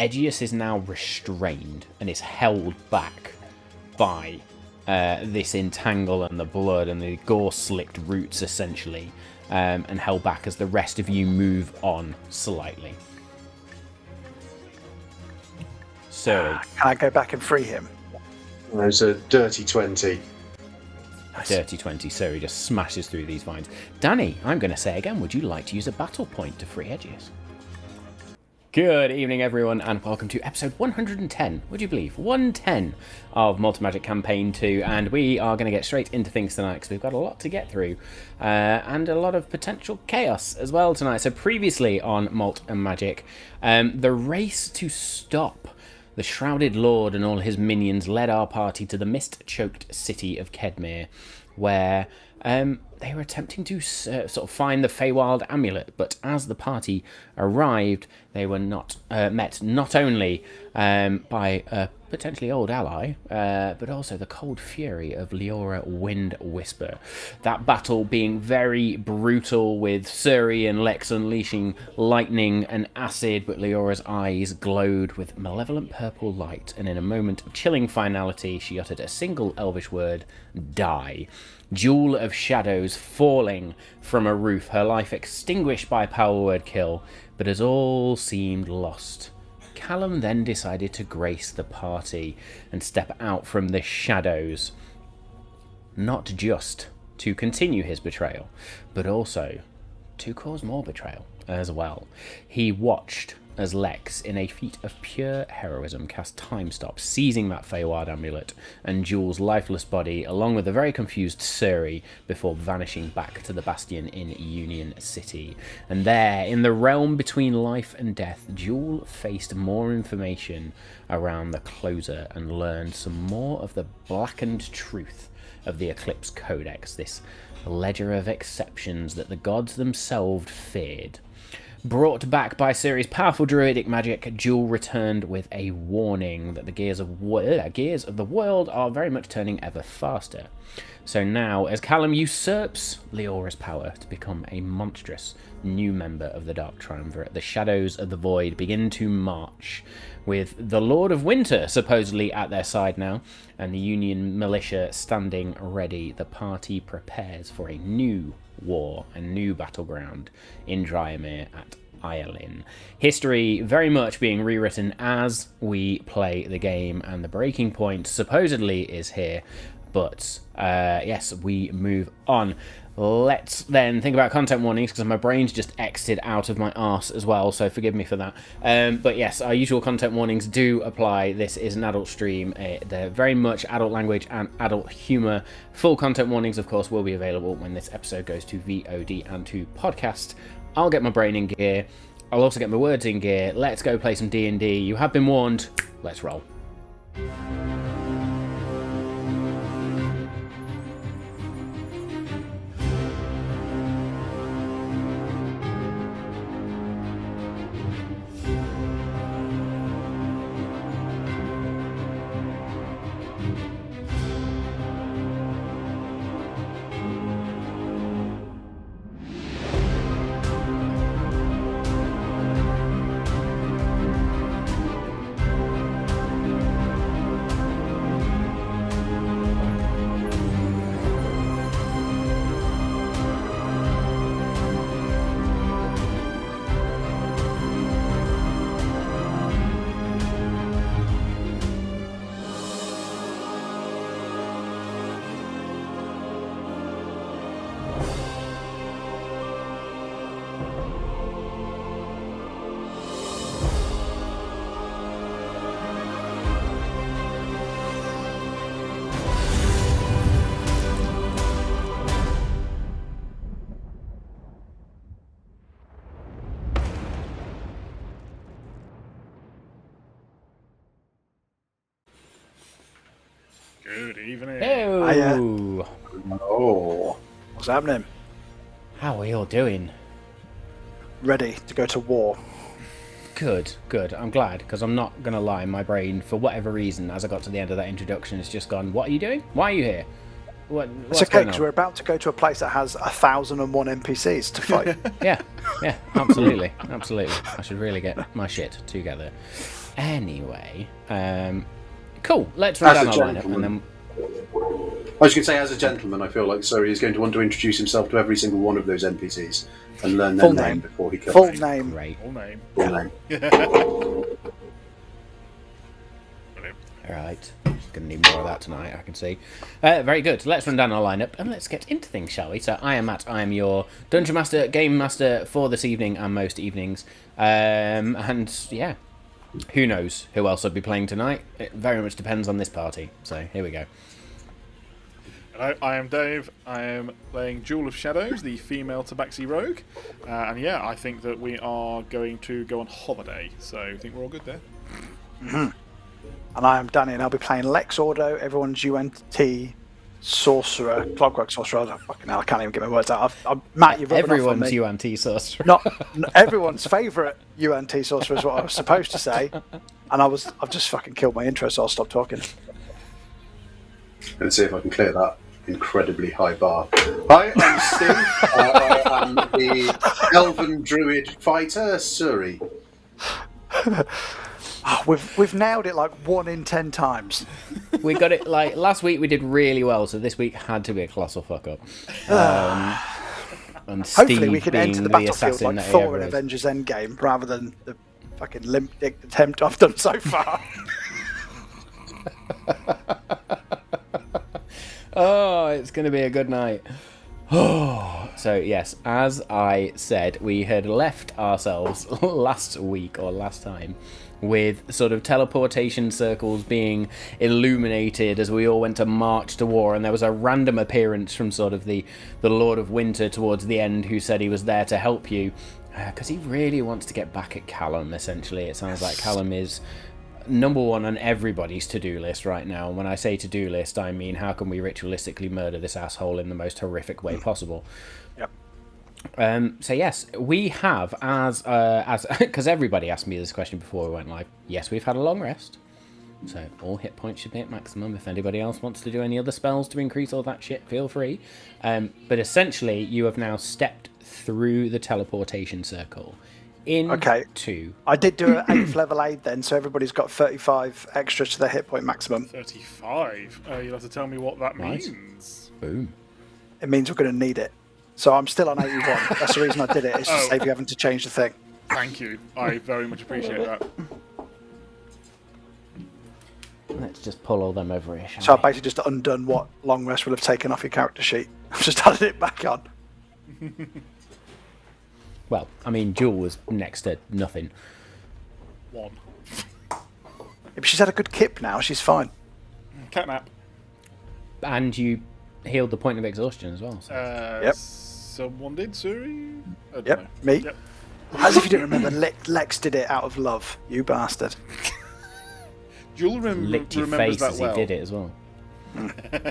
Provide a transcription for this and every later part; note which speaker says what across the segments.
Speaker 1: Edgius is now restrained and is held back by this entangle and the blood and the gore-slicked roots, essentially, and held back as the rest of you move on slightly. Suri.
Speaker 2: Can I go back and free him?
Speaker 3: There's a dirty 20.
Speaker 2: Nice.
Speaker 1: Dirty 20. Suri just smashes through these vines. Danny, I'm going to say again, would you like to use a battle point to free Edgius? Good evening, everyone, and welcome to episode 110, would you believe? 110 of Multi-Magic Campaign 2, and we are going to get straight into things tonight because we've got a lot to get through, and a lot of potential chaos as well tonight. So previously on Malt and Magic, the race to stop the Shrouded Lord and all his minions led our party to the mist-choked city of Kedmir, where they were attempting to sort of find the Feywild amulet, but as the party arrived, they were met not only by a potentially old ally, but also the cold fury of Leora Wind Whisper. That battle being very brutal, with Suri and Lex unleashing lightning and acid, but Leora's eyes glowed with malevolent purple light, and in a moment of chilling finality, she uttered a single elvish word: die. Jewel of shadows falling from a roof, her life extinguished by power word kill, but as all seemed lost, Callum then decided to grace the party and step out from the shadows, not just to continue his betrayal, but also to cause more betrayal as well. He watched as Lex, in a feat of pure heroism, cast Time Stop, seizing that Feywild amulet and Jewel's lifeless body, along with the very confused Suri, before vanishing back to the Bastion in Union City. And there, in the realm between life and death, Jewel faced more information around the closer and learned some more of the blackened truth of the Eclipse Codex, this ledger of exceptions that the gods themselves feared. Brought back by Suri's powerful druidic magic, Jewel returned with a warning that the gears of the world are very much turning ever faster. So now, as Callum usurps Leora's power to become a monstrous new member of the Dark Triumvirate, the shadows of the void begin to march, with the Lord of Winter supposedly at their side now, and the Union militia standing ready. The party prepares for a new war, a new battleground in Dryamere at Iolin. History very much being rewritten as we play the game, and the breaking point supposedly is here. But yes, we move on. Let's then think about content warnings, because my brain's just exited out of my arse as well, so forgive me for that. But yes, our usual content warnings do apply. This is an adult stream. They're very much adult language and adult humour. Full content warnings, of course, will be available when this episode goes to VOD and to podcast. I'll get my brain in gear. I'll also get my words in gear. Let's go play some D&D. You have been warned. Let's roll.
Speaker 4: Good evening.
Speaker 1: Hello.
Speaker 2: Oh, what's happening?
Speaker 1: How are you all doing?
Speaker 2: Ready to go to war.
Speaker 1: Good, good. I'm glad, because I'm not going to lie, my brain, for whatever reason, as I got to the end of that introduction, has just gone, what are you doing? Why are you here?
Speaker 2: It's okay, because we're about to go to a place that has 1,001 NPCs to fight.
Speaker 1: Yeah, absolutely. Absolutely. I should really get my shit together. Anyway, cool. Let's run down our lineup and then.
Speaker 3: I was going to say, as a gentleman, I feel like Suri is going to want to introduce himself to every single one of those NPCs and learn their name before he comes.
Speaker 2: Full name.
Speaker 1: Great.
Speaker 4: Full name.
Speaker 3: Full name.
Speaker 1: Right. Going to need more of that tonight, I can see. Very good. Let's run down our lineup and let's get into things, shall we? So I am Matt. I am your Dungeon Master, Game Master for this evening and most evenings. And yeah, who knows who else I'd be playing tonight? It very much depends on this party. So here we go.
Speaker 4: Hello, I am Dave. I am playing Jewel of Shadows, the female Tabaxi rogue. And yeah, I think that we are going to go on holiday. So I think we're all good there.
Speaker 2: Mm-hmm. And I am Danny, and I'll be playing Lex Ordo, everyone's UNT sorcerer, clockwork sorcerer. Fucking hell, I can't even get my words out. Matt, you've
Speaker 1: everyone's UNT sorcerer.
Speaker 2: Not everyone's favourite UNT sorcerer is what I was supposed to say, and I've just fucking killed my intro, so I'll stop talking.
Speaker 3: Let's see if I can clear that incredibly high bar. Hi, I'm Steve. I am the Elven Druid fighter, Suri.
Speaker 2: Oh, we've nailed it like 1 in 10 times.
Speaker 1: We got it like last week. We did really well, so this week had to be a colossal fuck up. And
Speaker 2: hopefully
Speaker 1: Steve
Speaker 2: we can
Speaker 1: being
Speaker 2: enter the
Speaker 1: the
Speaker 2: battlefield like
Speaker 1: that he
Speaker 2: Thor
Speaker 1: ever
Speaker 2: in
Speaker 1: is.
Speaker 2: Avengers Endgame, rather than the fucking limp dick attempt I've done so far.
Speaker 1: Oh, it's going to be a good night. So yes, as I said, we had left ourselves last week or last time with sort of teleportation circles being illuminated as we all went to march to war, and there was a random appearance from sort of the Lord of Winter towards the end who said he was there to help you because he really wants to get back at Callum. Essentially, it sounds like Callum is number one on everybody's to-do list right now. And when I say to-do list, I mean how can we ritualistically murder this asshole in the most horrific way possible.
Speaker 2: Yep.
Speaker 1: So yes, we have as because everybody asked me this question before we went live. Yes, we've had a long rest, so all hit points should be at maximum. If anybody else wants to do any other spells to increase all that shit, feel free. But essentially, you have now stepped through the teleportation circle. Into...
Speaker 2: I did do an 8th level aid then, so everybody's got 35 extra to their hit point maximum.
Speaker 4: 35? You'll have to tell me what that means.
Speaker 1: Boom.
Speaker 2: It means we're going to need it. So I'm still on 81. That's the reason I did it. It's to save you having to change the thing.
Speaker 4: Thank you. I very much appreciate that.
Speaker 1: Let's just pull all them over here, shall
Speaker 2: So
Speaker 1: we?
Speaker 2: I've basically just undone what long rest would have taken off your character sheet. I've just added it back on.
Speaker 1: Well, I mean, Jewel was next to nothing.
Speaker 4: 1.
Speaker 2: Yeah, but she's had a good kip now. She's fine.
Speaker 4: Catnap.
Speaker 1: And you healed the point of exhaustion as well. So.
Speaker 2: Yep.
Speaker 4: Someone did, Suri? I don't
Speaker 2: Yep,
Speaker 4: know.
Speaker 2: me.
Speaker 4: Yep.
Speaker 2: As if you didn't remember, Lex did it out of love. You bastard.
Speaker 4: Jewel
Speaker 1: Licked your
Speaker 4: remembers
Speaker 1: face
Speaker 4: that
Speaker 1: as
Speaker 4: well.
Speaker 1: he did it as well.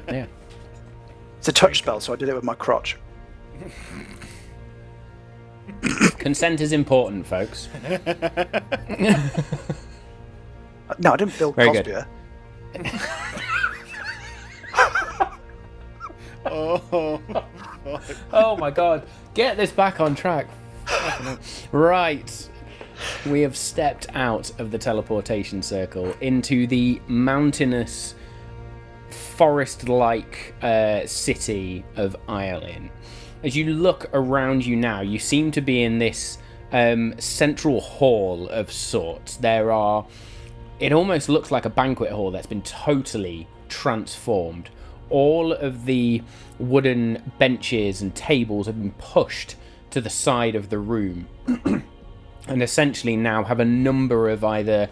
Speaker 1: Yeah.
Speaker 2: It's a touch spell, so I did it with my crotch.
Speaker 1: Consent is important, folks.
Speaker 2: No, I didn't build
Speaker 1: Very good.
Speaker 2: Cosbia.
Speaker 4: Oh.
Speaker 1: Oh my god. Get this back on track. Right. We have stepped out of the teleportation circle into the mountainous, forest-like city of Iolin. As you look around you now, you seem to be in this central hall of sorts. It almost looks like a banquet hall that's been totally transformed. All of the wooden benches and tables have been pushed to the side of the room and essentially now have a number of either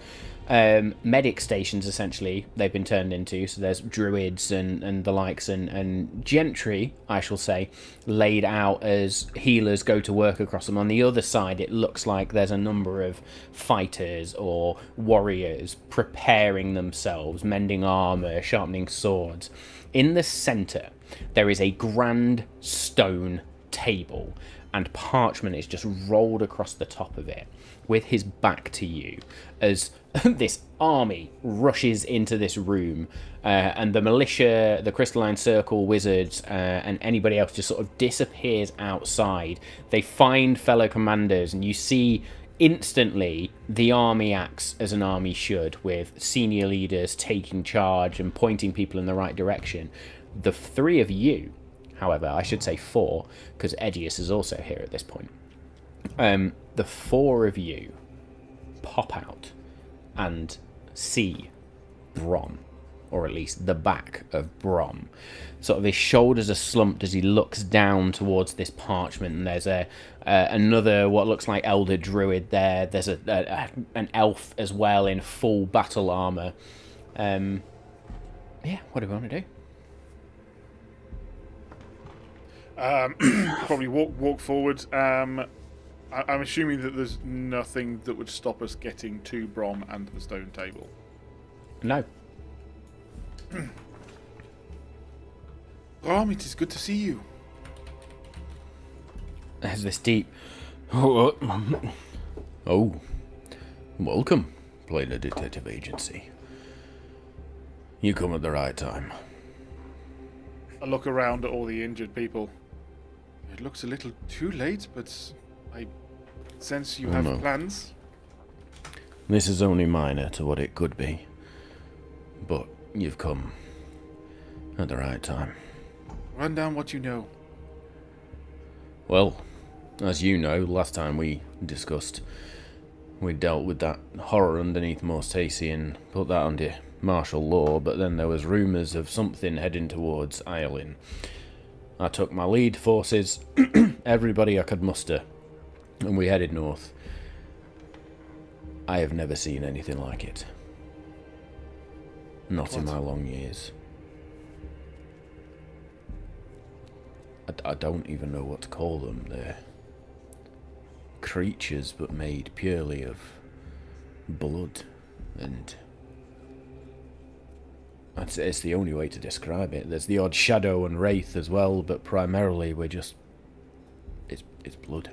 Speaker 1: medic stations, essentially, they've been turned into. So there's druids and the likes and gentry, I shall say, laid out as healers go to work across them. On the other side, it looks like there's a number of fighters or warriors preparing themselves, mending armor, sharpening swords. In the center, there is a grand stone table, and parchment is just rolled across the top of it, with his back to you, as this army rushes into this room, and the militia, the Crystalline Circle wizards, and anybody else just sort of disappears outside. They find fellow commanders, and you see instantly the army acts as an army should, with senior leaders taking charge and pointing people in the right direction. The three of you, however, I should say four, because Edius is also here at this point. The four of you pop out and see Brom, or at least the back of Brom. Sort of his shoulders are slumped as he looks down towards this parchment, and there's another what looks like elder druid there. There's an elf as well in full battle armor. Yeah, what do we want to do?
Speaker 4: Probably walk forward. I'm assuming that there's nothing that would stop us getting to Brom and the stone table.
Speaker 1: No.
Speaker 4: Brom, it is good to see you.
Speaker 1: There's this deep... Oh, welcome, Planar Detective Agency. You come at the right time.
Speaker 4: I look around at all the injured people. It looks a little too late, but I sense you have plans.
Speaker 1: This is only minor to what it could be. But you've come at the right time.
Speaker 4: Run down what you know.
Speaker 1: Well, as you know, last time we discussed, we dealt with that horror underneath Morstacy and put that under martial law, but then there was rumours of something heading towards Ireland. I took my lead forces, everybody I could muster, and we headed north. I have never seen anything like it. Not in my long years. I don't even know what to call them. They're creatures, but made purely of blood, and it's the only way to describe it. There's the odd shadow and wraith as well, but primarily we're just... It's blood.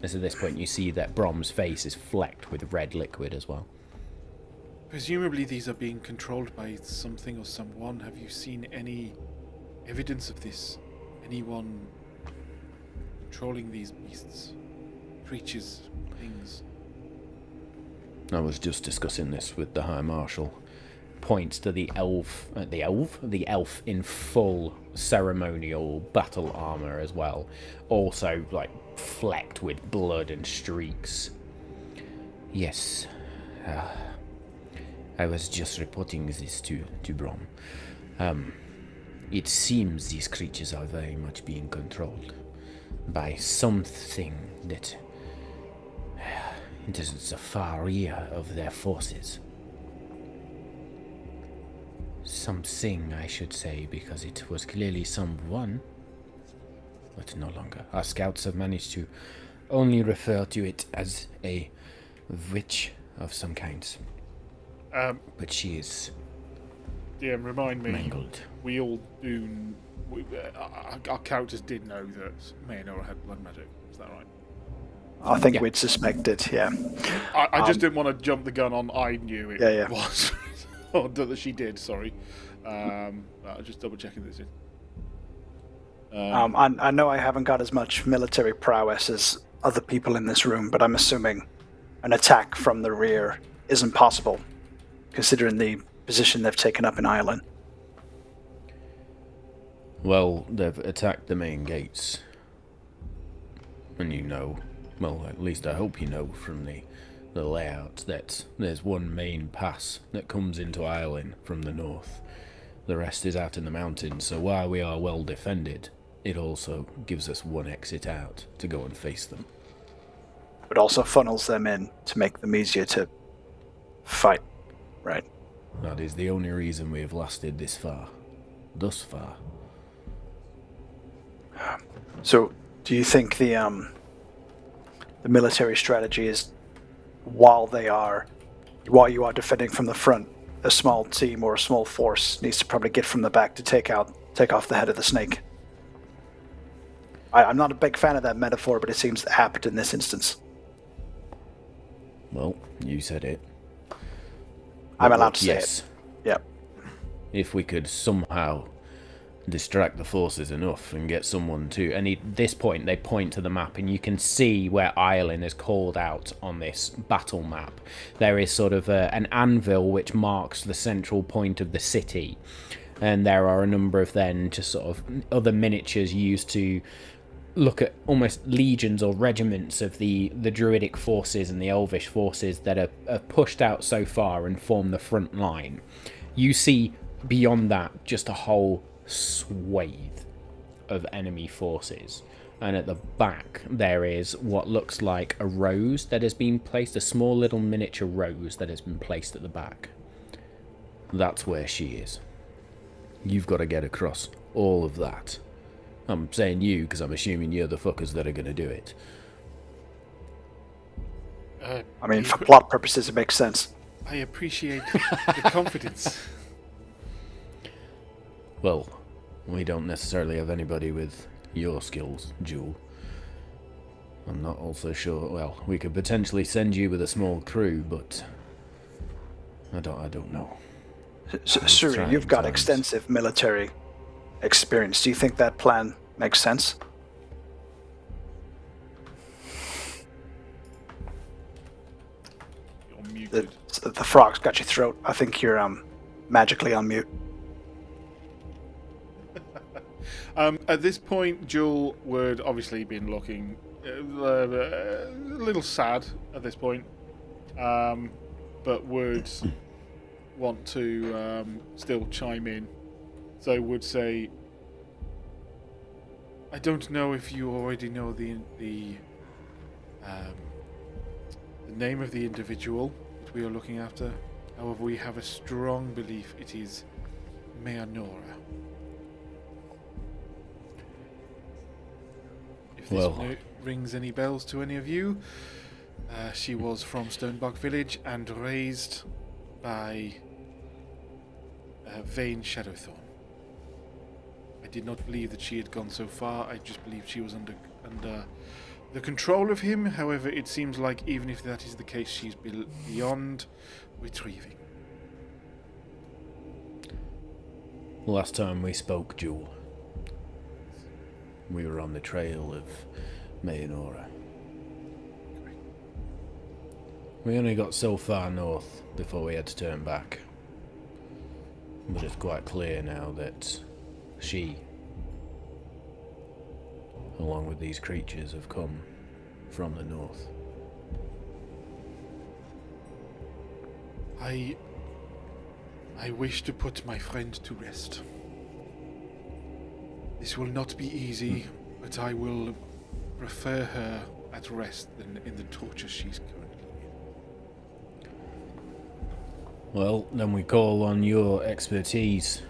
Speaker 1: As at this point you see that Brom's face is flecked with red liquid as well.
Speaker 4: Presumably these are being controlled by something or someone. Have you seen any evidence of this? Anyone controlling these beasts? Creatures, things?
Speaker 1: I was just discussing this with the High Marshal. Points to the elf in full ceremonial battle armor as well. Also, like, flecked with blood and streaks. Yes. I was just reporting this to Brom. It seems these creatures are very much being controlled by something that it is the far rear of their forces. Something, I should say, because it was clearly someone, but no longer. Our scouts have managed to only refer to it as a witch of some kind. But she is
Speaker 4: remind me.
Speaker 1: mangled.
Speaker 4: We all do. Our characters did know that Mayanora had blood magic. Is that right?
Speaker 2: I think we'd suspected, yeah.
Speaker 4: I just didn't want to jump the gun on. I knew it was. Or that she did. Sorry. Just double checking this in.
Speaker 2: I know I haven't got as much military prowess as other people in this room, but I'm assuming an attack from the rear isn't possible, considering the position they've taken up in Ireland.
Speaker 1: Well, they've attacked the main gates. And you know, well, at least I hope you know from the layout that there's one main pass that comes into Ireland from the north. The rest is out in the mountains, so while we are well defended, it also gives us one exit out to go and face them.
Speaker 2: But also funnels them in to make them easier to fight, right?
Speaker 1: That is the only reason we have lasted this far. Thus far.
Speaker 2: So, do you think the military strategy is while you are defending from the front, a small team or a small force needs to probably get from the back to take off the head of the snake? I'm not a big fan of that metaphor, but it seems apt in this instance.
Speaker 1: Well, you said it.
Speaker 2: I'm allowed to say
Speaker 1: yes.
Speaker 2: it. Yep.
Speaker 1: If we could somehow distract the forces enough and get someone to... And at this point, they point to the map, and you can see where Ireland is called out on this battle map. There is sort of an anvil which marks the central point of the city, and there are a number of then just sort of other miniatures used to look at almost legions or regiments of the druidic forces and the elvish forces that are pushed out so far and form the front line. You see beyond that just a whole swathe of enemy forces, and at the back there is what looks like a rose that has been placed, a small little miniature rose that has been placed at the back. That's where she is. You've got to get across all of that. I'm saying you because I'm assuming you're the fuckers that are going to do it.
Speaker 2: I mean, for plot purposes, it makes sense.
Speaker 4: I appreciate the confidence.
Speaker 1: Well, we don't necessarily have anybody with your skills, Jewel. I'm not also sure... Well, we could potentially send you with a small crew, but... I don't know.
Speaker 2: Suri, you've got extensive military experience. Do you think that plan makes sense?
Speaker 4: You're muted.
Speaker 2: The frog's got your throat. I think you're magically on mute.
Speaker 4: At this point, Jewel would obviously been looking a little sad at this point, but would want to still chime in. So would say, I don't know if you already know the name of the individual that we are looking after. However, we have a strong belief it is Mayanora. If this note rings any bells to any of you, she was from Stonebog Village and raised by Vane Shadowthorn. I did not believe that she had gone so far. I just believed she was under the control of him. However, it seems like even if that is the case, she's beyond retrieving.
Speaker 1: Last time we spoke, Jewel, we were on the trail of Mayanora. We only got so far north before we had to turn back. But it's quite clear now that she, along with these creatures, have come from the north.
Speaker 4: I wish to put my friend to rest. This will not be easy, but I will prefer her at rest than in the torture she's currently in.
Speaker 1: Well, then we call on your expertise.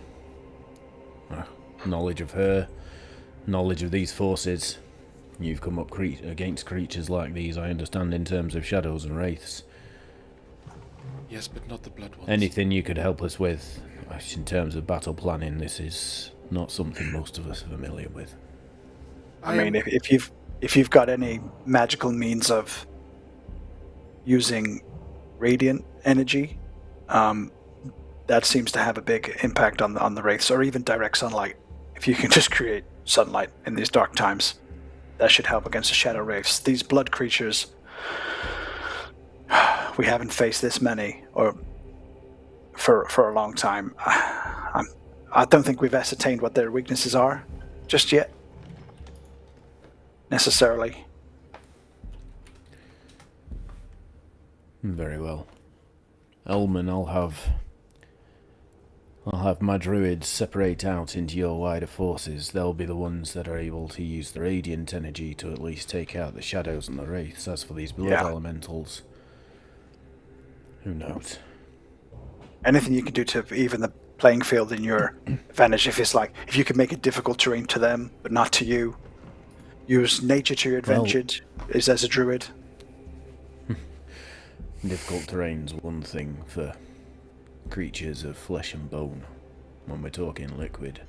Speaker 1: Knowledge of her, knowledge of these forces. You've come up against creatures like these, I understand, in terms of shadows and wraiths.
Speaker 4: Yes, but not the blood ones.
Speaker 1: Anything you could help us with, in terms of battle planning, this is not something most of us are familiar with.
Speaker 2: I mean, if you've got any magical means of using radiant energy, that seems to have a big impact on the wraiths, or even direct sunlight. If you can just create sunlight in these dark times, that should help against the shadow wraiths. These blood creatures, we haven't faced this many, or for a long time. I don't think we've ascertained what their weaknesses are just yet, necessarily.
Speaker 1: Very well. Elman, I'll have my druids separate out into your wider forces. They'll be the ones that are able to use the radiant energy to at least take out the shadows and the wraiths. As for these blood elementals, who knows?
Speaker 2: Anything you can do to even the playing field in your advantage. If you can make it difficult terrain to them, but not to you. Use nature to your advantage, is as a druid.
Speaker 1: Difficult terrain's one thing for creatures of flesh and bone, when we're talking liquid.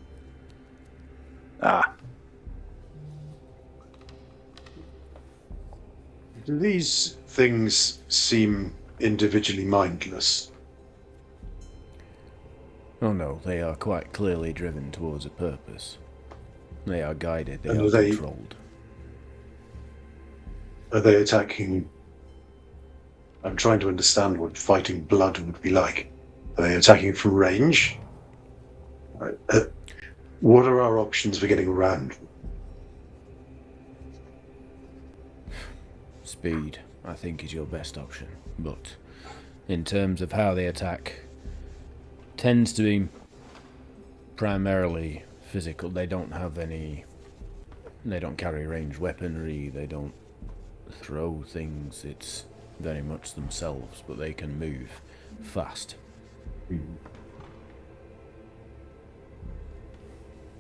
Speaker 3: Do these things seem individually mindless?
Speaker 1: Oh no, they are quite clearly driven towards a purpose. They are guided, they
Speaker 5: And
Speaker 1: are
Speaker 5: are they-
Speaker 1: controlled.
Speaker 5: Are they attacking? I'm trying to understand what fighting blood would be like. Are they attacking from range? What are our options for getting around?
Speaker 1: Speed, I think, is your best option. But in terms of how they attack, tends to be primarily physical. They don't have any... They don't carry ranged weaponry, they don't throw things. It's very much themselves, but they can move fast.
Speaker 5: And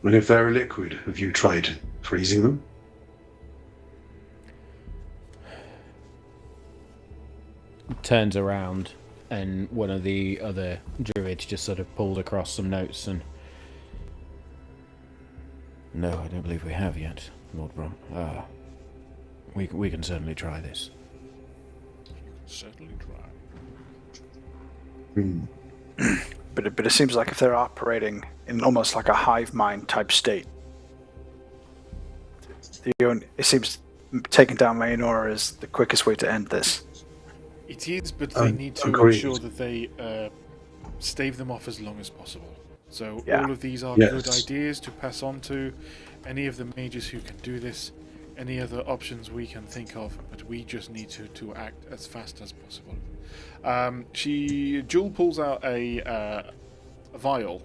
Speaker 5: if they're a liquid, have you tried freezing them?
Speaker 1: Turns around, and one of the other druids just sort of pulled across some notes and... No, I don't believe we have yet, Lord Brom. We can certainly try this.
Speaker 4: Certainly try.
Speaker 2: But it seems like if they're operating in almost like a hive mind type state, it seems taking down Mayanora is the quickest way to end this.
Speaker 4: It is, but they need to
Speaker 5: agreed.
Speaker 4: ensure that they stave them off as long as possible. So
Speaker 2: Yeah.
Speaker 4: all of these are
Speaker 5: Yes.
Speaker 4: good ideas to pass on to any of the mages who can do this, any other options we can think of, but we just need to act as fast as possible. Jewel pulls out a vial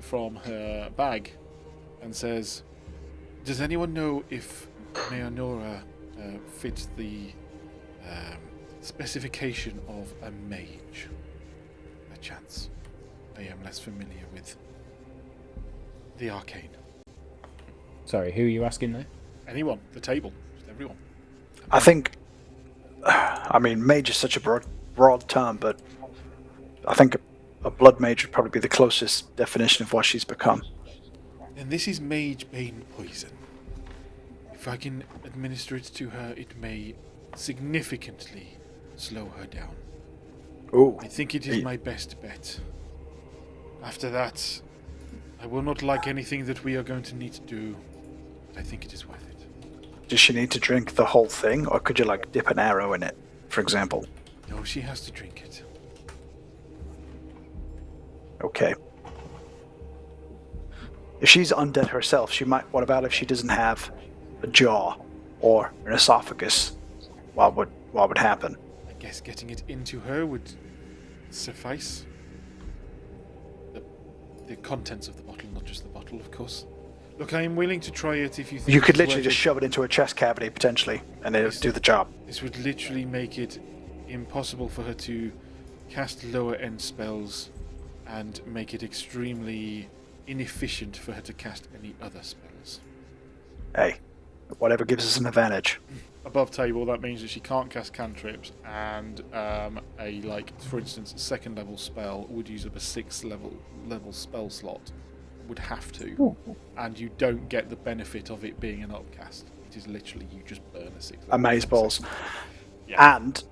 Speaker 4: from her bag and says, "Does anyone know if Mayanora fits the specification of a mage? A chance. I am less familiar with the arcane."
Speaker 1: Sorry, who are you asking there?
Speaker 4: Anyone, the table, just everyone.
Speaker 2: I think, I mean, mage is such a broad term, but I think a blood mage would probably be the closest definition of what she's become.
Speaker 4: And this is Mage Bane poison. If I can administer it to her, it may significantly slow her down.
Speaker 2: Ooh,
Speaker 4: I think it is
Speaker 2: Ye-
Speaker 4: my best bet. After that, I will not like anything that we are going to need to do, but I think it is worth it.
Speaker 2: does she need to drink the whole thing, or could you like dip an arrow in it, for example?
Speaker 4: No, she has to drink it.
Speaker 2: Okay. If she's undead herself, she might. What about if she doesn't have a jaw or an esophagus? What would happen?
Speaker 4: I guess getting it into her would suffice. The contents of the bottle, not just the bottle, of course. Look, I am willing to try it if you think
Speaker 2: You could
Speaker 4: it's
Speaker 2: literally
Speaker 4: worth
Speaker 2: just
Speaker 4: it.
Speaker 2: shove it into a chest cavity potentially, and it'll do the job.
Speaker 4: This would literally make it impossible for her to cast lower end spells and make it extremely inefficient for her to cast any other spells.
Speaker 2: Hey, whatever gives us an advantage.
Speaker 4: Above table, that means that she can't cast cantrips, and for instance, a second level spell would use up a 6th level spell slot. Would have to, and you don't get the benefit of it being an upcast. It is literally you just burn a 6th level.
Speaker 2: Amaze balls.
Speaker 4: Yeah.
Speaker 2: And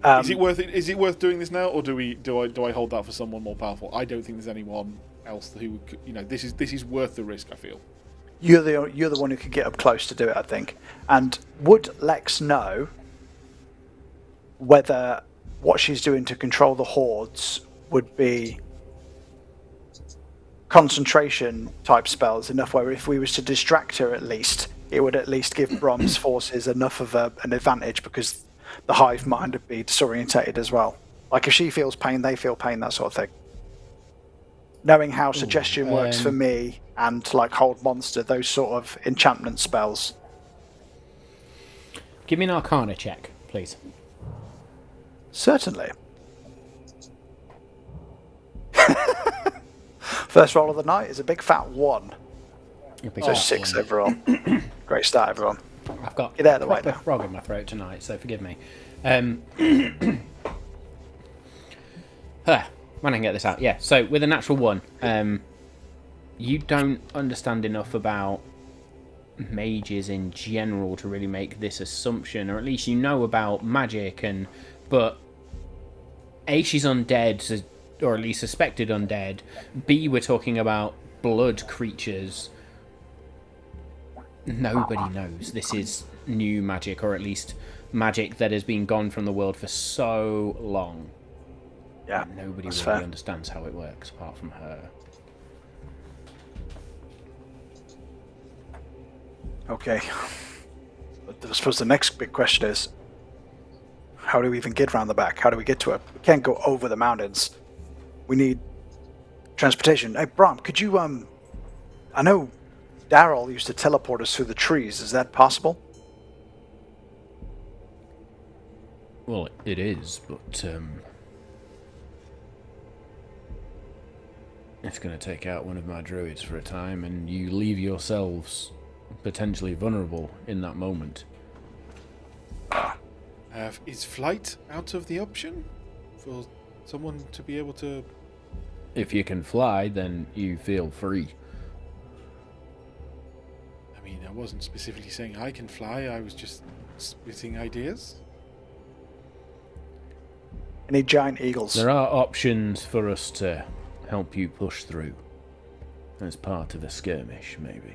Speaker 4: Is it worth it? Is it worth doing this now, or do I hold that for someone more powerful? I don't think there's anyone else who would. This is worth the risk. I feel.
Speaker 2: you're the one who can get up close to do it, I think. And would Lex know whether what she's doing to control the hordes would be concentration type spells enough where if we was to distract her at least, it would at least give Brom's forces enough of an advantage because the hive mind would be disorientated as well. Like if she feels pain, they feel pain, that sort of thing. Knowing how suggestion works for me and like hold monster, those sort of enchantment spells.
Speaker 1: Give me an Arcana check, please.
Speaker 2: Certainly. First roll of the night is a big fat 1. So 6 overall. Great start, everyone.
Speaker 1: I've got
Speaker 2: Get out of the way
Speaker 1: proper
Speaker 2: now.
Speaker 1: frog in my throat tonight, so forgive me. When I can get this out, yeah. So with a natural 1, you don't understand enough about mages in general to really make this assumption, or at least you know about magic, but she's undead, so or at least suspected undead. B, we're talking about blood creatures. Nobody knows. This is new magic, or at least magic that has been gone from the world for so long.
Speaker 2: Yeah,
Speaker 1: Nobody
Speaker 2: that's
Speaker 1: really
Speaker 2: fair.
Speaker 1: understands how it works, apart from her.
Speaker 2: Okay. But I suppose the next big question is, how do we even get around the back? How do we get to it? We can't go over the mountains. We need transportation. Hey, Brom, could you, I know Daryl used to teleport us through the trees. Is that possible?
Speaker 1: Well, it is, but it's going to take out one of my druids for a time, and you leave yourselves potentially vulnerable in that moment.
Speaker 4: Is flight out of the option for someone to be able to?
Speaker 1: If you can fly, then you feel free.
Speaker 4: I mean, I wasn't specifically saying I can fly. I was just spitting ideas.
Speaker 2: Any giant eagles?
Speaker 1: There are options for us to help you push through as part of a skirmish, maybe.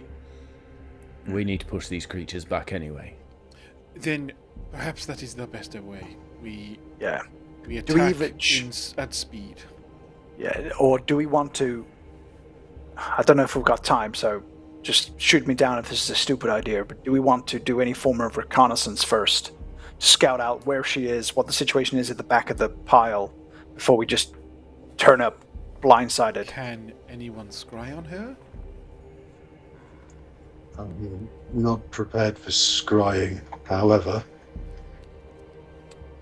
Speaker 1: We need to push these creatures back anyway.
Speaker 4: Then perhaps that is the best way. We
Speaker 2: Do we
Speaker 4: attack
Speaker 2: even
Speaker 4: at speed.
Speaker 2: Yeah, or do we want to... I don't know if we've got time, so just shoot me down if this is a stupid idea, but do we want to do any form of reconnaissance first? To scout out where she is, what the situation is at the back of the pile, before we just turn up blindsided?
Speaker 4: Can anyone scry on her?
Speaker 5: I'm not prepared for scrying. However,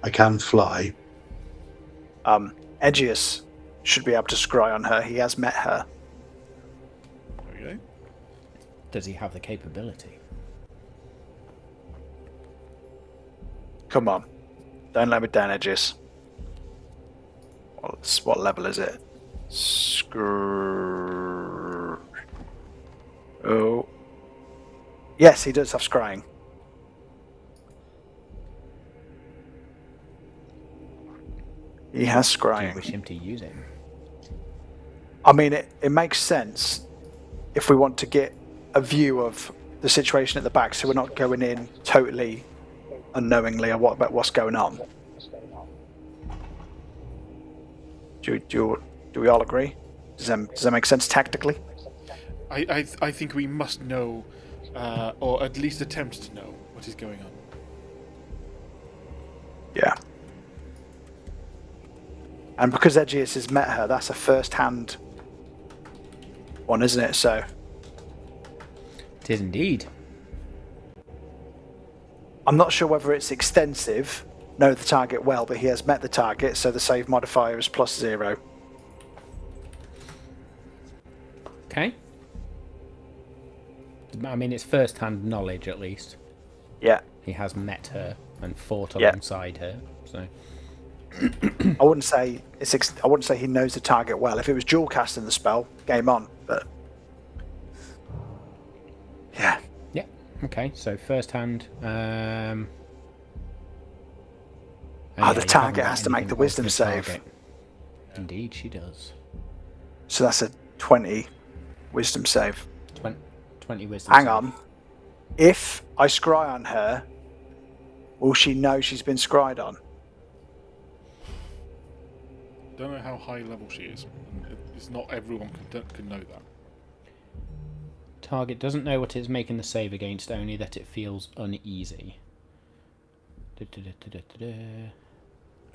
Speaker 5: I can fly.
Speaker 2: Aegeus should be able to scry on her. He has met her.
Speaker 4: There we go.
Speaker 1: Does he have the capability?
Speaker 2: Come on. Don't let me down, Aegeus. What level is it? Oh. Yes, he does have scrying. He has
Speaker 1: Do you
Speaker 2: scrying.
Speaker 1: wish him to use it?
Speaker 2: I mean, it makes sense if we want to get a view of the situation at the back, so we're not going in totally unknowingly about what's going on. Do we all agree? Does that make sense tactically?
Speaker 4: I think we must know, or at least attempt to know what is going on.
Speaker 2: Yeah. And because Aegeus has met her, that's a first-hand one, isn't it? So
Speaker 1: It is indeed.
Speaker 2: I'm not sure whether it's extensive, know the target well, but he has met the target, so the save modifier is +0.
Speaker 1: Okay. I mean, it's first-hand knowledge, at least.
Speaker 2: Yeah.
Speaker 1: He has met her and fought
Speaker 2: Yeah.
Speaker 1: alongside her, so...
Speaker 2: I wouldn't say I wouldn't say he knows the target well. If it was dual casting the spell, game on. But yeah,
Speaker 1: Yeah, okay, so first-hand...
Speaker 2: the
Speaker 1: you haven't
Speaker 2: target
Speaker 1: got
Speaker 2: has to make the
Speaker 1: anything
Speaker 2: wisdom
Speaker 1: of the
Speaker 2: save.
Speaker 1: target. Indeed, she does.
Speaker 2: So that's a 20 wisdom save.
Speaker 1: 20 wisdom
Speaker 2: Hang
Speaker 1: save.
Speaker 2: on. If I scry on her, will she know she's been scried on?
Speaker 4: Don't know how high level she is. It's not everyone can know that.
Speaker 1: Target doesn't know what it is making the save against, only that it feels uneasy.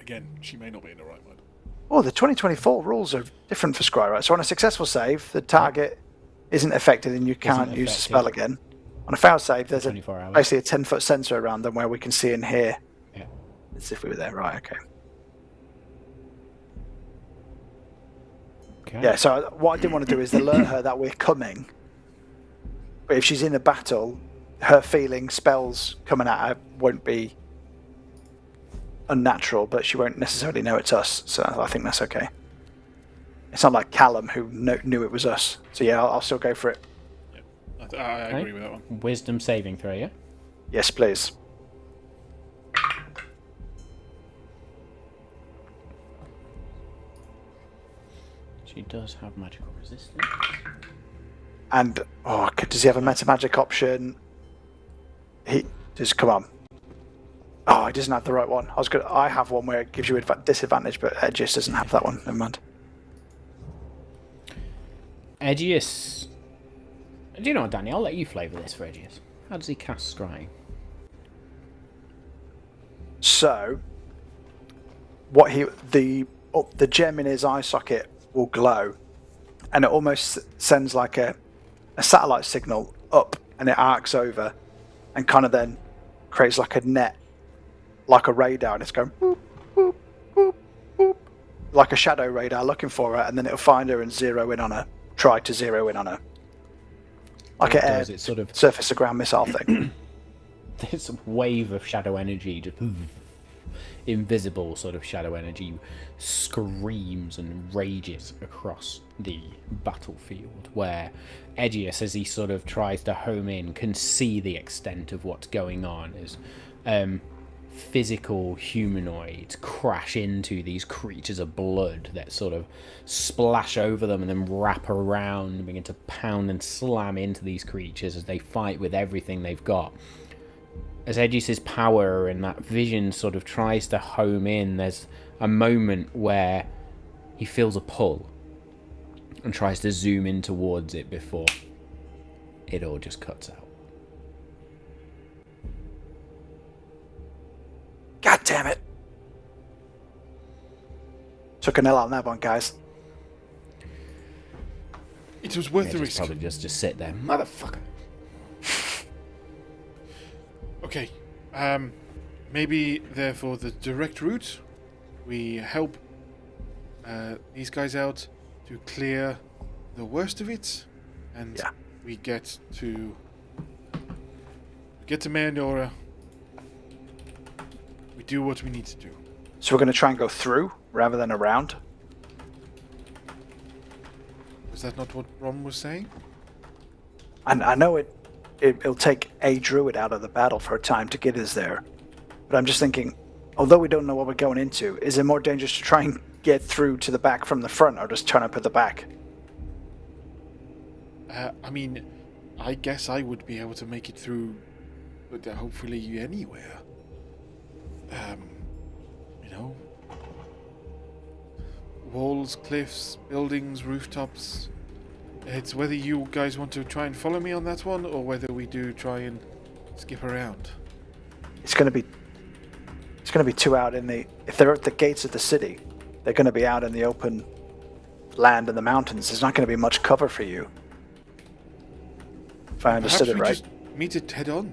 Speaker 4: Again, she may not be in the right mind.
Speaker 2: Oh, the 2024 rules are different for scry, right? So on a successful save, the target isn't affected and you can't use the
Speaker 1: affected.
Speaker 2: spell again. On a failed save, there's
Speaker 1: 24 hours.
Speaker 2: basically a 10-foot sensor around them where we can see and hear.
Speaker 1: Yeah.
Speaker 2: As if we were there, right? Okay.
Speaker 1: Okay.
Speaker 2: Yeah, so what I didn't want to do is alert her that we're coming. But if she's in a battle, her feeling spells coming at her won't be unnatural, but she won't necessarily know it's us. So I think that's okay. It's not like Callum who knew it was us. So yeah, I'll still go for it.
Speaker 4: Yeah, I agree with that one.
Speaker 1: Wisdom saving throw, yeah?
Speaker 2: Yes, please.
Speaker 1: She does have magical resistance.
Speaker 2: And does he have a meta magic option? He just come on. Oh, he doesn't have the right one. I have one where it gives you disadvantage, but Edgius doesn't have that one. Never mind.
Speaker 1: Edgius. Do you know what, Danny? I'll let you flavour this for Edgius. How does he cast scrying?
Speaker 2: So, the gem in his eye socket will glow, and it almost sends like a satellite signal up, and it arcs over, and kind of then creates like a net, like a radar, and it's going boop, boop, boop, boop, like a shadow radar looking for her, and then it'll find her and try to zero in on her. Like
Speaker 1: it's sort of
Speaker 2: surface to ground missile thing.
Speaker 1: This wave of shadow energy, just invisible sort of shadow energy, screams and rages across the battlefield, where Edgius, as he sort of tries to home in, can see the extent of what's going on as physical humanoids crash into these creatures of blood that sort of splash over them and then wrap around and begin to pound and slam into these creatures as they fight with everything they've got. As Edgius's power and that vision sort of tries to home in, there's a moment where he feels a pull and tries to zoom in towards it before it all just cuts out.
Speaker 2: God damn it. Took an L on that one, guys.
Speaker 4: It was worth the
Speaker 1: Just
Speaker 4: risk.
Speaker 1: probably just sit there. Motherfucker.
Speaker 4: Okay. Maybe, therefore, the direct route. We help these guys out to clear the worst of it. And we get to Mayanora. We do what we need to do.
Speaker 2: So we're going to try and go through rather than around?
Speaker 4: Was that not what Ron was saying?
Speaker 2: And I know it'll take a druid out of the battle for a time to get us there. But I'm just thinking, although we don't know what we're going into, is it more dangerous to try and get through to the back from the front, or just turn up at the back?
Speaker 4: I mean, I guess I would be able to make it through, but hopefully anywhere. You know, walls, cliffs, buildings, rooftops. It's whether you guys want to try and follow me on that one, or whether we do try and skip around.
Speaker 2: It's going to be too out in the... If they're at the gates of the city, they're going to be out in the open land and the mountains. There's not going to be much cover for you. If I understood it right.
Speaker 4: Just meet it head on.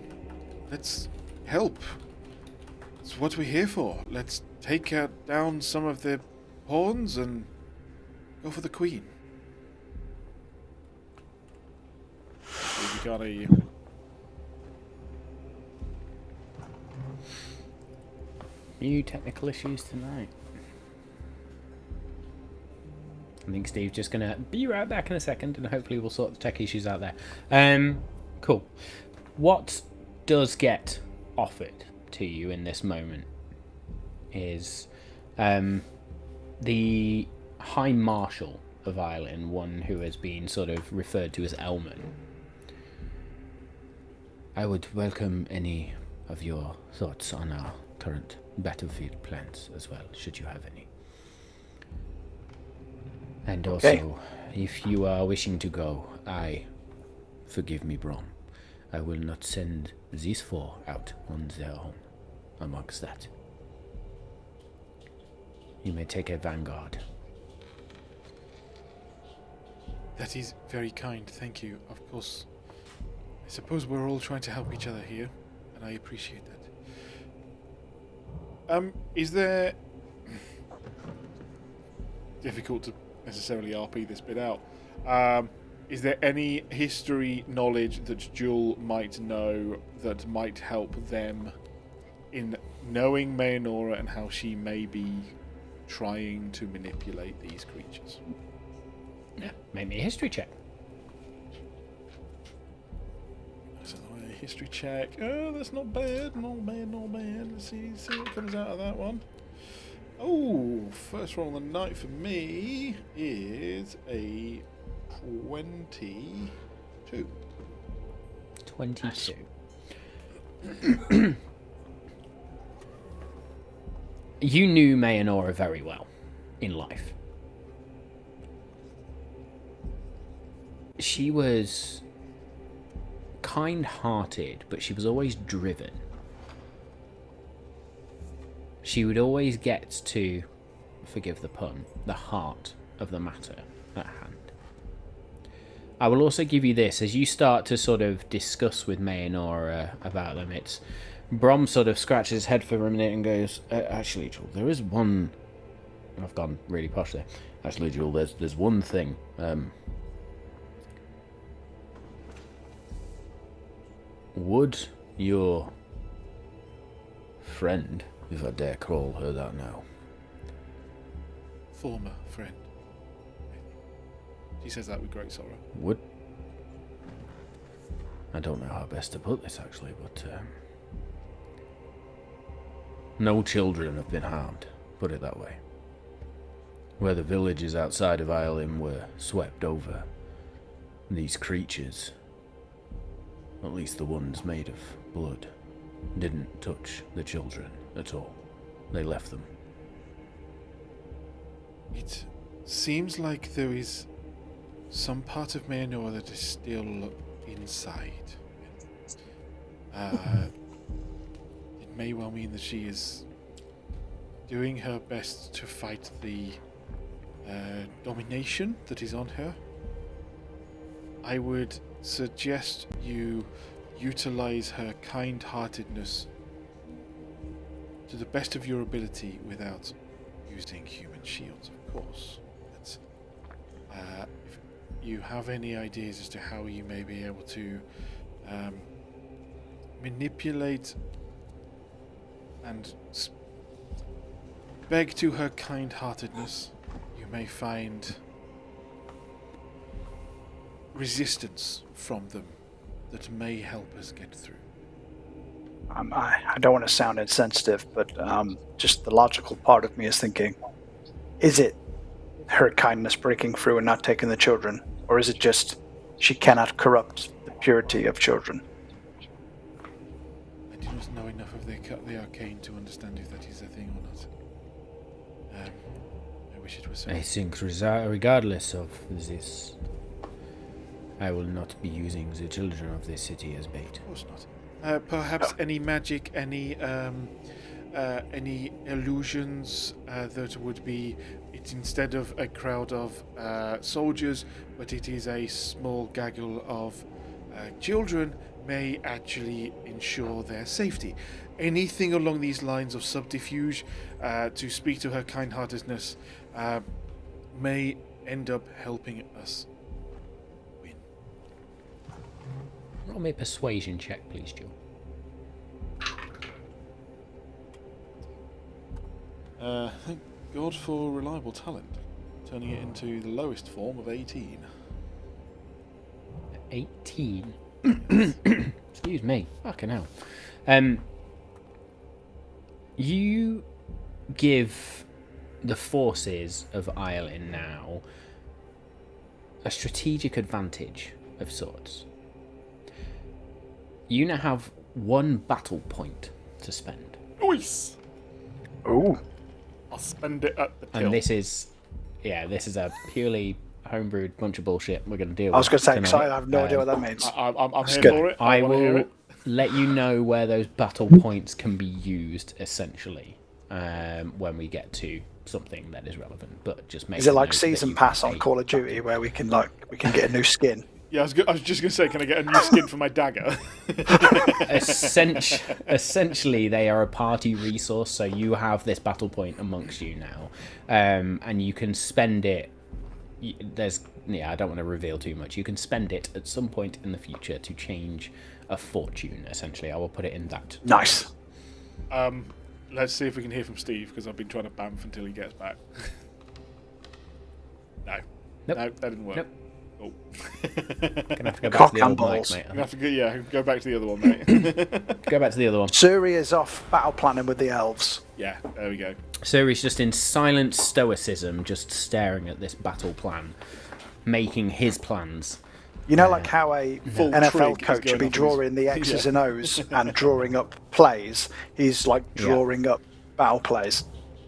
Speaker 4: Let's help. It's what we're here for. Let's take down some of the pawns and go for the queen. We got a...
Speaker 1: New technical issues tonight. I think Steve's just going to be right back in a second, and hopefully we'll sort the tech issues out there. Cool. What does get offered to you in this moment is the High Marshal of Ireland, one who has been sort of referred to as Elman. I would welcome any of your thoughts on our current battlefield plans as well, should you have any. And also, if you are wishing to go, forgive me, Brom, I will not send these four out on their own amongst that. You may take a vanguard.
Speaker 4: That is very kind, thank you. Of course, I suppose we're all trying to help each other here, and I appreciate that. Is there... difficult to necessarily RP this bit out. Is there any history knowledge that Jewel might know that might help them in knowing Mayanora and how she may be trying to manipulate these creatures?
Speaker 1: Yeah, make me a history check.
Speaker 4: So a history check. Oh, that's not bad. Not bad, not bad. Let's see what comes out of that one. Oh, first roll on the night for me is a 22.
Speaker 1: 22. You knew Mayanora very well in life. She was kind-hearted, but she was always driven. She would always get to, forgive the pun, the heart of the matter at hand. I will also give you this, as you start to sort of discuss with Mayanora about them, it's Brom sort of scratches his head for a minute and goes, actually, Jewel, there is one... I've gone really posh there. Actually, Jewel, there's one thing. Would your friend, if I dare call her that now...
Speaker 4: Former friend. She says that with great sorrow.
Speaker 1: Would... I don't know how best to put this, actually, but... no children have been harmed, put it that way. Where the villages outside of Ireland were swept over, these creatures, at least the ones made of blood, didn't touch the children at all. They left them.
Speaker 4: It seems like there is some part of Mayanora that is still inside. It may well mean that she is doing her best to fight the domination that is on her. I would suggest you utilize her kind-heartedness to the best of your ability without using human shields, of course. But, if you have any ideas as to how you may be able to manipulate and beg to her kind-heartedness, you may find resistance from them that may help us get through.
Speaker 2: I don't want to sound insensitive, but just the logical part of me is thinking, is it her kindness breaking through and not taking the children? Or is it just she cannot corrupt the purity of children?
Speaker 4: I do not know enough of the arcane to understand if that is a thing or not. I wish it was so.
Speaker 1: I think regardless of this, I will not be using the children of this city as bait.
Speaker 4: Of course not. Perhaps any magic, any illusions that would be, it's instead of a crowd of soldiers, but it is a small gaggle of children, may actually ensure their safety. Anything along these lines of subterfuge to speak to her kind-heartedness may end up helping us win.
Speaker 1: Roll me a persuasion check, please, Joe.
Speaker 4: Thank God for reliable talent, turning it into the lowest form of 18.
Speaker 1: 18. Excuse me. Fucking hell. You give the forces of Ireland now a strategic advantage of sorts. You now have one battle point to spend.
Speaker 4: Nice!
Speaker 2: Ooh.
Speaker 4: I'll spend it at the till.
Speaker 1: And this is a purely homebrewed bunch of bullshit we're going to deal with.
Speaker 2: I was going to say,
Speaker 1: tonight.
Speaker 2: because I have no idea what that means.
Speaker 4: I'm here
Speaker 2: good.
Speaker 4: for it.
Speaker 1: I
Speaker 4: wanna hear
Speaker 1: will
Speaker 4: it.
Speaker 1: let you know where those battle points can be used, essentially, when we get to something that is relevant. But just make
Speaker 2: Is it like
Speaker 1: note that
Speaker 2: season
Speaker 1: you
Speaker 2: pass
Speaker 1: can
Speaker 2: on
Speaker 1: pay-
Speaker 2: Call of Duty where we can get a new skin?
Speaker 4: Yeah, I was just going to say, can I get a new skin for my dagger?
Speaker 1: Essentially, they are a party resource, so you have this battle point amongst you now, and you can spend it. I don't want to reveal too much. You can spend it at some point in the future to change a fortune. Essentially, I will put it in that.
Speaker 2: Nice.
Speaker 4: Let's see if we can hear from Steve, because I've been trying to bamf until he gets back. No.
Speaker 1: Nope.
Speaker 4: No, that didn't work.
Speaker 1: Nope.
Speaker 4: Oh.
Speaker 1: Gonna have to go back
Speaker 2: Cock
Speaker 1: to the
Speaker 2: and
Speaker 1: old mic,
Speaker 2: balls.
Speaker 1: mate.
Speaker 4: You have to go back to the other one, mate.
Speaker 1: Go back to the other one.
Speaker 2: Suri is off battle planning with the elves.
Speaker 4: Yeah, there we go.
Speaker 1: Suri's just in silent stoicism, just staring at this battle plan, making his plans.
Speaker 2: You know, like how a
Speaker 4: Full
Speaker 2: NFL
Speaker 4: trig is
Speaker 2: coach
Speaker 4: going
Speaker 2: would be
Speaker 4: off his-
Speaker 2: drawing the X's
Speaker 4: Yeah.
Speaker 2: and O's and drawing up plays. He's like drawing up battle plays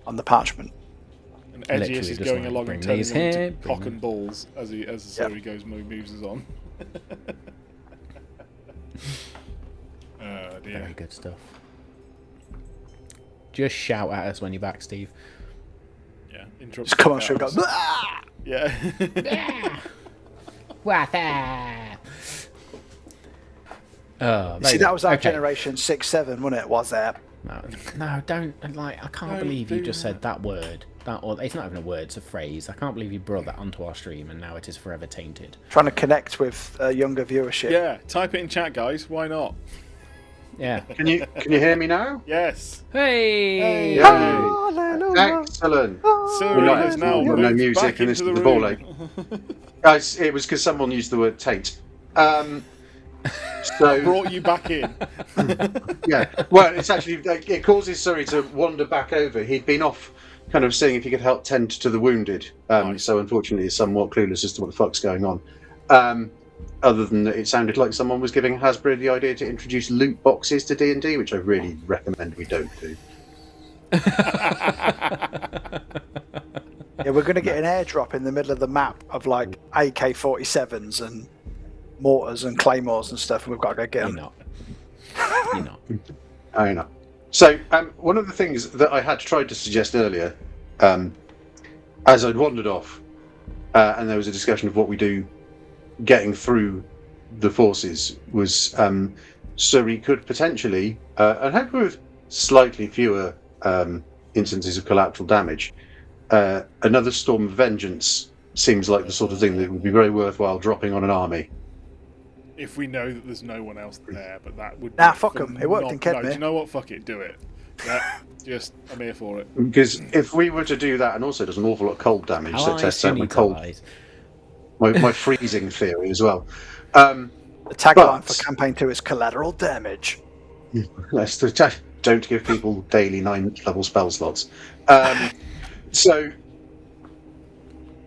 Speaker 2: on the parchment.
Speaker 4: And Edgius
Speaker 1: Literally
Speaker 4: is
Speaker 1: just
Speaker 4: going
Speaker 1: like,
Speaker 4: along
Speaker 1: bring
Speaker 4: and turning
Speaker 1: these
Speaker 4: them into
Speaker 1: here,
Speaker 4: cock
Speaker 1: bring
Speaker 4: and balls as the story goes, moves us on. Oh dear.
Speaker 1: Very good stuff. Just shout at us when you're back, Steve.
Speaker 4: Yeah, interrupt.
Speaker 2: Just come on, Suri,
Speaker 4: cows.
Speaker 2: go, "Ah!"
Speaker 4: Yeah.
Speaker 1: What that? Oh,
Speaker 2: See, that was our
Speaker 1: okay.
Speaker 2: generation 6-7, wasn't it? Was that?
Speaker 1: No, don't. Like, I can't
Speaker 4: Don't
Speaker 1: believe you
Speaker 4: do
Speaker 1: just
Speaker 4: that.
Speaker 1: said that word. Or it's not even a word; it's a phrase. I can't believe you brought that onto our stream, and now it is forever tainted.
Speaker 2: Trying to connect with younger viewership.
Speaker 4: Yeah, type it in chat, guys. Why not?
Speaker 1: Yeah.
Speaker 5: Can you hear me now?
Speaker 4: Yes.
Speaker 1: Hey.
Speaker 5: Yay.
Speaker 2: Hallelujah.
Speaker 5: Excellent.
Speaker 4: Suri
Speaker 5: not-
Speaker 4: has now
Speaker 5: no
Speaker 4: moved
Speaker 5: music
Speaker 4: back
Speaker 5: and
Speaker 4: into
Speaker 5: this
Speaker 4: the
Speaker 5: is the ball
Speaker 4: room.
Speaker 5: Guys, it was because someone used the word Tate. So
Speaker 4: Brought you back in.
Speaker 5: yeah, well, it's actually it causes Suri to wander back over. He'd been off, kind of seeing if he could help tend to the wounded.
Speaker 4: Nice.
Speaker 5: So unfortunately, he's somewhat clueless as to what the fuck's going on. Other than that, it sounded like someone was giving Hasbro the idea to introduce loot boxes to D&D, which I really recommend we don't do.
Speaker 2: Yeah, we're going to get an airdrop in the middle of the map of like AK-47s and mortars and claymores and stuff, and we've got to go get
Speaker 1: You're
Speaker 2: them.
Speaker 1: not. You're not.
Speaker 5: I know. So one of the things that I had tried to suggest earlier, as I'd wandered off, and there was a discussion of what we do getting through the forces, was Suri could potentially, and hopefully with slightly fewer instances of collateral damage, another storm of vengeance seems like the sort of thing that would be very worthwhile dropping on an army.
Speaker 4: If we know that there's no one else there, but that would.
Speaker 2: Nah,
Speaker 4: be
Speaker 2: fuck 'em. It worked in
Speaker 4: No,
Speaker 2: Kedmere.
Speaker 4: do you know what? Fuck it. Do it. Yeah, I'm here for it.
Speaker 5: Because if we were to do that, and also does an awful lot of cold damage, so
Speaker 1: Allies,
Speaker 5: tests out my
Speaker 1: Sunni
Speaker 5: cold,
Speaker 1: ties.
Speaker 5: my freezing theory as well.
Speaker 2: The tagline
Speaker 5: But-
Speaker 2: for campaign 2 is collateral damage.
Speaker 5: Let's don't give people daily 9th level spell slots. So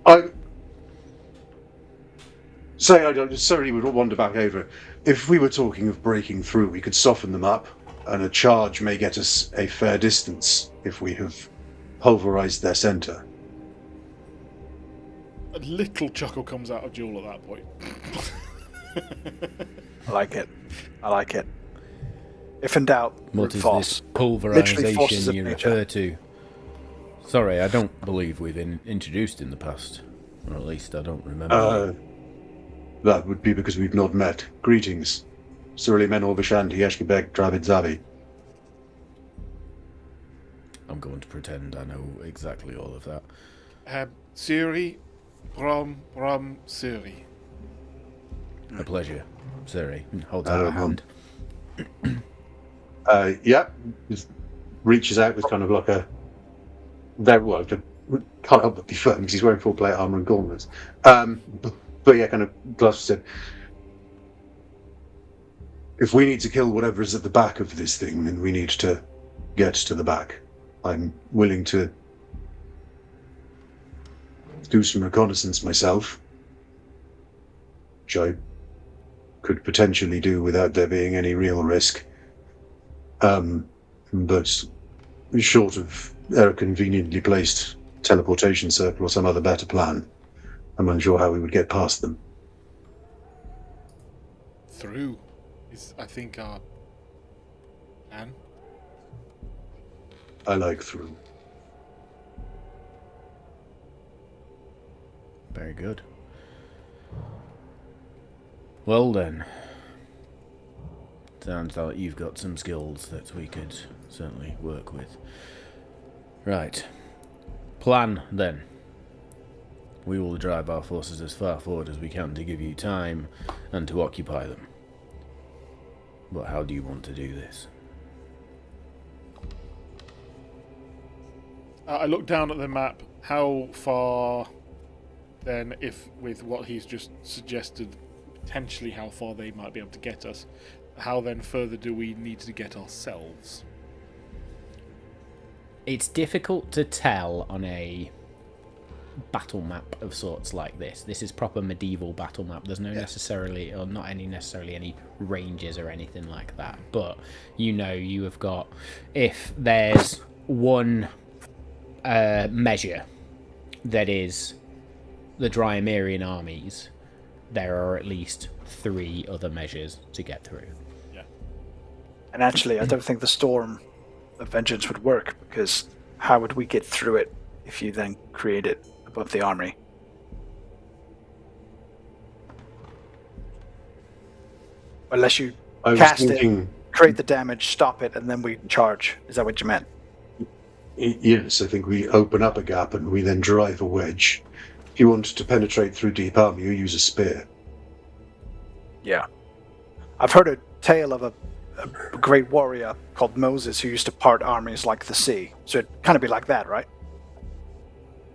Speaker 5: I say I don't necessarily would wander back over. If we were talking of breaking through, we could soften them up, and a charge may get us a fair distance if we have pulverized their centre.
Speaker 4: A little chuckle comes out of Jewel at that point.
Speaker 2: I like it. I like it. If in doubt,
Speaker 1: What
Speaker 2: brute
Speaker 1: is
Speaker 2: force.
Speaker 1: this
Speaker 2: Literally forces
Speaker 1: pulverization
Speaker 2: of
Speaker 1: you
Speaker 2: nature.
Speaker 1: refer to? Sorry, I don't believe we've been introduced in the past. Or at least I don't remember.
Speaker 5: That would be because we've not met. Greetings. Surili Menor Vishant Yeshkebek Dravid Zavi.
Speaker 1: I'm going to pretend I know exactly all of that.
Speaker 4: Suri, Brom, Suri.
Speaker 1: A pleasure, Suri. Holds out a hand.
Speaker 5: Yep. Just reaches out with kind of like a very well. Can't help but be firm because he's wearing full plate armor and gauntlets. But yeah, kind of glasses it. If we need to kill whatever is at the back of this thing, then we need to get to the back. I'm willing to do some reconnaissance myself, which I could potentially do without there being any real risk. But short of a conveniently placed teleportation circle or some other better plan, I'm unsure how we would get past them.
Speaker 4: Through is, I think, our plan.
Speaker 5: I like through.
Speaker 1: Very good. Well then. Sounds like you've got some skills that we could certainly work with. Right. Plan then. We will drive our forces as far forward as we can to give you time and to occupy them. But how do you want to do this?
Speaker 4: I look down at the map. How far then if with what he's just suggested, potentially how far they might be able to get us, how then further do we need to get ourselves?
Speaker 1: It's difficult to tell on a battle map of sorts like this. This is proper medieval battle map. There's no necessarily, or not any necessarily any ranges or anything like that. But you know, you have got, if there's one measure that is the Dryamerian armies, there are at least 3 other measures to get through.
Speaker 4: Yeah.
Speaker 2: And actually, I don't think the Storm of Vengeance would work, because how would we get through it if you then create it above the army? Unless you cast it, create the damage, stop it, and then we charge. Is that what you meant?
Speaker 5: Yes, I think we open up a gap and we then drive a wedge. If you want to penetrate through deep armor, you use a spear.
Speaker 2: Yeah. I've heard a tale of a great warrior called Moses who used to part armies like the sea. So it'd kind of be like that, right?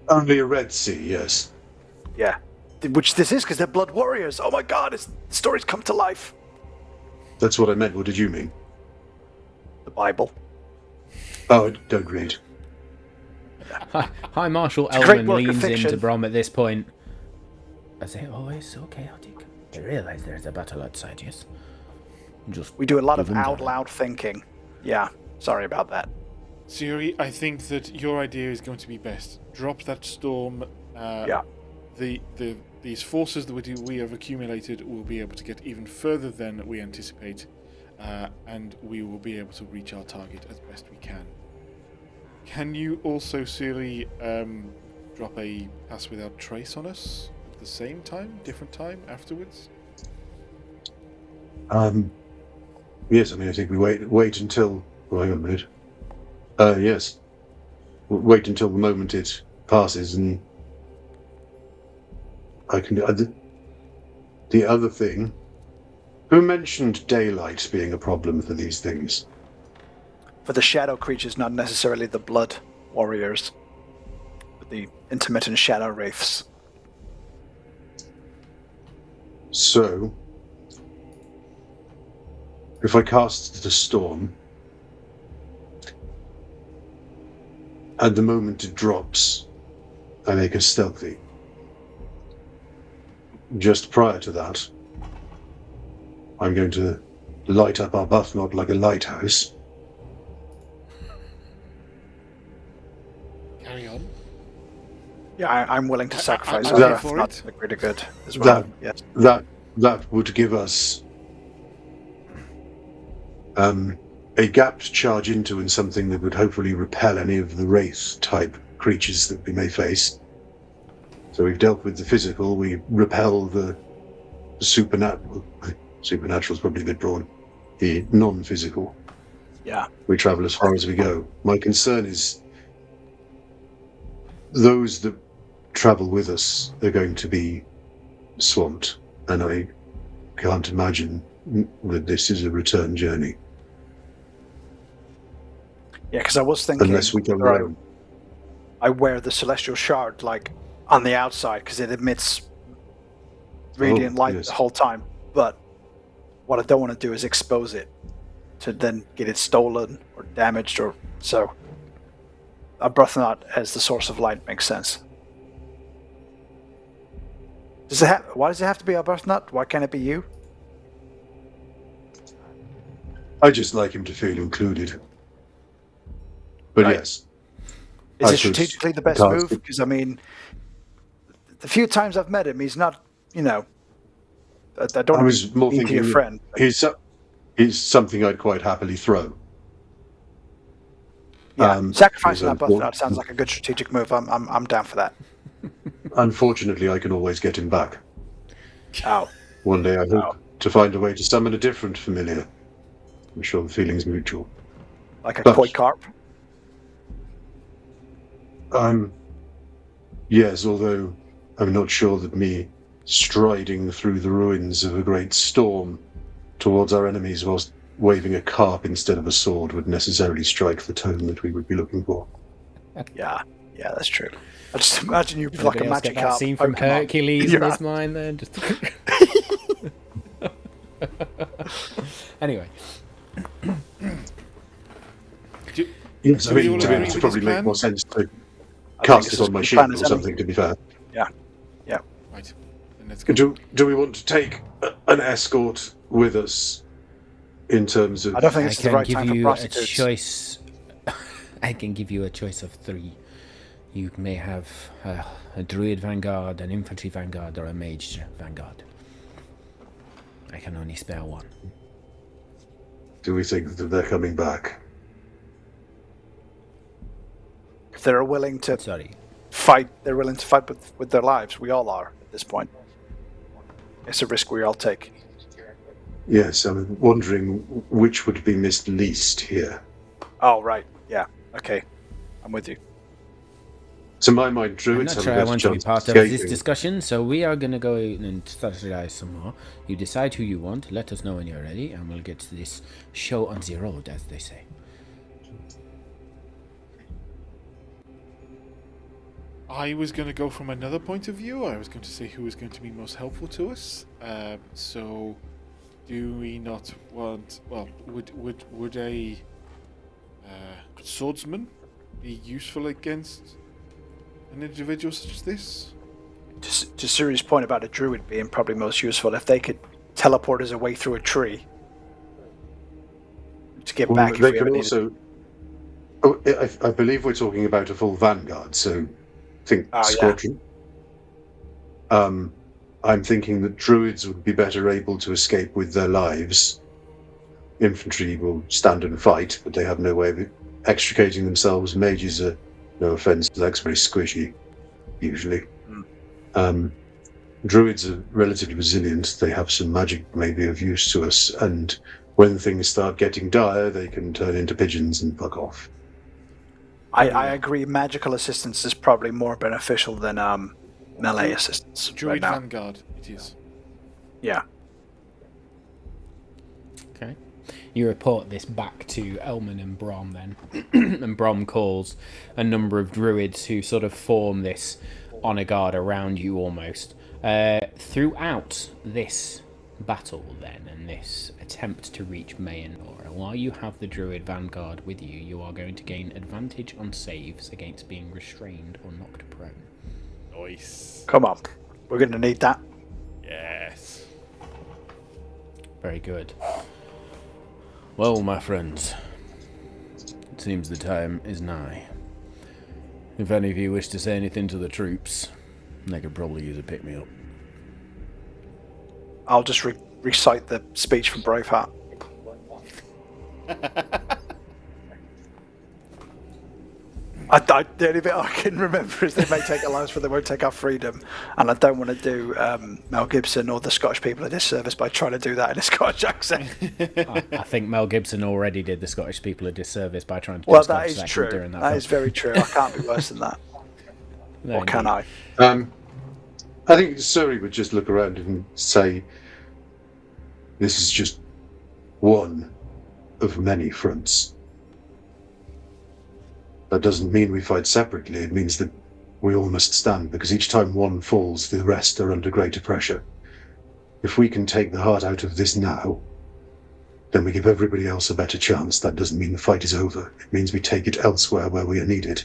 Speaker 5: Only a Red Sea, yes.
Speaker 2: Yeah. Which this is, because they're blood warriors. Oh my god, the story's come to life.
Speaker 5: That's what I meant. What did you mean?
Speaker 2: The Bible.
Speaker 5: Oh, I don't read.
Speaker 1: Hi, Marshal
Speaker 2: a great
Speaker 1: Elman
Speaker 2: work of
Speaker 1: leans
Speaker 2: fiction.
Speaker 1: into Brom at this point. As it always so chaotic. I realise there's a battle outside, yes? Just
Speaker 2: We do a lot of
Speaker 1: give them
Speaker 2: out
Speaker 1: time.
Speaker 2: loud thinking. Yeah, sorry about that.
Speaker 4: Suri, I think that your idea is going to be best. Drop that storm.
Speaker 2: Yeah.
Speaker 4: These forces that we have accumulated will be able to get even further than we anticipate, and we will be able to reach our target as best we can. Can you also, Suri, drop a pass without trace on us at the same time, different time afterwards?
Speaker 5: Yes, I mean, I think we wait until... Oh, hang on a minute. Yes. Wait until the moment it passes, and I can... The other thing... Who mentioned daylight being a problem for these things?
Speaker 2: For the shadow creatures, not necessarily the blood warriors, but the intermittent shadow wraiths.
Speaker 5: So... If I cast the storm, at the moment it drops, I make us stealthy. Just prior to that, I'm going to light up our buff knot like a lighthouse.
Speaker 4: Carry on.
Speaker 2: Yeah, I'm willing to sacrifice
Speaker 4: I'm
Speaker 2: that
Speaker 4: for
Speaker 2: for not
Speaker 4: it.
Speaker 2: the greater good as well. Yes.
Speaker 5: That would give us a gap to charge into, and something that would hopefully repel any of the wraith-type creatures that we may face. So we've dealt with the physical, we repel the supernatural. Supernatural's probably a bit broad. The non-physical.
Speaker 2: Yeah.
Speaker 5: We travel as far as we go. My concern is those that travel with us are going to be swamped, and I can't imagine that this is a return journey.
Speaker 2: Yeah, because I was thinking
Speaker 5: Unless we go
Speaker 2: whether
Speaker 5: alone.
Speaker 2: I wear the celestial shard like on the outside because it emits radiant light
Speaker 5: yes.
Speaker 2: the whole time. But what I don't want to do is expose it to then get it stolen or damaged, or so. A Arbuthnot as the source of light makes sense. Does it why does it have to be a Arbuthnot? Why can't it be you?
Speaker 5: I just like him to feel included. But
Speaker 2: Right.
Speaker 5: yes.
Speaker 2: Is
Speaker 5: I
Speaker 2: it
Speaker 5: should
Speaker 2: strategically the best
Speaker 5: cast
Speaker 2: move?
Speaker 5: it.
Speaker 2: Because I mean, the few times I've met him, he's not, I don't
Speaker 5: I
Speaker 2: want
Speaker 5: was
Speaker 2: to be
Speaker 5: more
Speaker 2: mean to
Speaker 5: thinking
Speaker 2: your friend.
Speaker 5: he's something I'd quite happily throw.
Speaker 2: Yeah, sacrificing that
Speaker 5: because
Speaker 2: Arbuthnot sounds like a good strategic move. I'm down for that.
Speaker 5: Unfortunately, I can always get him back.
Speaker 2: Ow.
Speaker 5: One day I hope to find a way to summon a different familiar. I'm sure the feeling's mutual.
Speaker 2: Like a
Speaker 5: But-
Speaker 2: koi carp.
Speaker 5: Yes, although I'm not sure that me striding through the ruins of a great storm towards our enemies whilst waving a carp instead of a sword would necessarily strike the tone that we would be looking for.
Speaker 2: Yeah. Yeah, that's true. I just imagine you with like a
Speaker 1: Anybody else get
Speaker 2: magic
Speaker 1: that
Speaker 2: harp.
Speaker 1: scene from
Speaker 2: Pokemon.
Speaker 1: Hercules in
Speaker 2: Yeah.
Speaker 1: his mind then? Just anyway.
Speaker 5: Yes, I
Speaker 4: Do we
Speaker 5: mean,
Speaker 4: all
Speaker 5: to be
Speaker 4: agree
Speaker 5: honest,
Speaker 4: with
Speaker 5: it probably
Speaker 4: this
Speaker 5: make
Speaker 4: plan?
Speaker 5: more sense to
Speaker 2: I think
Speaker 5: cast
Speaker 2: it's
Speaker 5: it
Speaker 2: as
Speaker 5: on my
Speaker 2: good a
Speaker 5: shield
Speaker 2: plan
Speaker 5: or
Speaker 2: as any.
Speaker 5: something, to be fair.
Speaker 2: Yeah.
Speaker 4: Right. Then let's go.
Speaker 5: Do we want to take an escort with us in terms of...
Speaker 2: I don't think
Speaker 1: I
Speaker 2: this is the
Speaker 1: can
Speaker 2: right
Speaker 1: give
Speaker 2: time for
Speaker 1: you a
Speaker 2: prostitutes.
Speaker 1: choice. I can give you a choice of 3. You may have a druid vanguard, an infantry vanguard, or a mage vanguard. I can only spare one.
Speaker 5: Do we think that they're coming back?
Speaker 2: If they're willing to
Speaker 1: Sorry.
Speaker 2: fight, they're willing to fight with their lives. We all are at this point. It's a risk we all take.
Speaker 5: Yes, I'm wondering which would be missed least here.
Speaker 2: Oh, right. Yeah. Okay. I'm with you.
Speaker 5: To my mind,
Speaker 1: I'm
Speaker 5: druids
Speaker 1: not
Speaker 5: have
Speaker 1: sure
Speaker 5: a
Speaker 1: I
Speaker 5: better
Speaker 1: want to be
Speaker 5: chance
Speaker 1: part
Speaker 5: of
Speaker 1: of this
Speaker 5: escaping.
Speaker 1: discussion, so we are going to go and strategize some more. You decide who you want, let us know when you're ready, and we'll get to this show on the road, as they say.
Speaker 4: I was going to go from another point of view. I was going to say who is going to be most helpful to us. So, do we not want? Well, would a swordsman be useful against an individual such as this?
Speaker 2: To Suri's point about a druid being probably most useful, if they could teleport us away through a tree to get
Speaker 5: Well,
Speaker 2: back. If
Speaker 5: they
Speaker 2: we ever
Speaker 5: could
Speaker 2: needed.
Speaker 5: also... Oh, I believe we're talking about a full vanguard, so think
Speaker 2: Oh, yeah.
Speaker 5: squadron. I'm thinking that druids would be better able to escape with their lives. Infantry will stand and fight, but they have no way of extricating themselves. Mages are, no offense, that's very squishy, usually. Druids are relatively resilient. They have some magic maybe of use to us, and when things start getting dire, they can turn into pigeons and fuck off.
Speaker 2: I agree. Magical assistance is probably more beneficial than melee assistance right
Speaker 4: Druid
Speaker 2: now.
Speaker 4: vanguard, it is.
Speaker 2: Yeah.
Speaker 1: Okay. You report this back to Elman and Brom then, and Brom calls a number of druids who sort of form this honor guard around you almost. Throughout this battle then, and this attempt to reach Mayanora, while you have the druid vanguard with you, you are going to gain advantage on saves against being restrained or knocked prone.
Speaker 4: Nice.
Speaker 2: Come on. We're going to need that.
Speaker 4: Yes.
Speaker 1: Very good. Well, my friends, it seems the time is nigh. If any of you wish to say anything to the troops, they could probably use a pick-me-up.
Speaker 2: I'll just recite the speech from Braveheart. The only bit I can remember is they may take our lives, but they won't take our freedom. And I don't want to do Mel Gibson or the Scottish people a disservice by trying to do that in a Scottish accent.
Speaker 1: I think Mel Gibson already did the Scottish people a disservice by trying to do
Speaker 2: Well,
Speaker 1: a Scottish
Speaker 2: that is
Speaker 1: accent
Speaker 2: true.
Speaker 1: during
Speaker 2: That
Speaker 1: film.
Speaker 2: is very true. I can't be worse than that.
Speaker 1: No,
Speaker 2: Or can
Speaker 1: indeed.
Speaker 2: I?
Speaker 5: I think Suri would just look around and say, this is just one of many fronts. That doesn't mean we fight separately. It means that we all must stand, because each time one falls, the rest are under greater pressure. If we can take the heart out of this now, then we give everybody else a better chance. That doesn't mean the fight is over. It means we take it elsewhere where we are needed.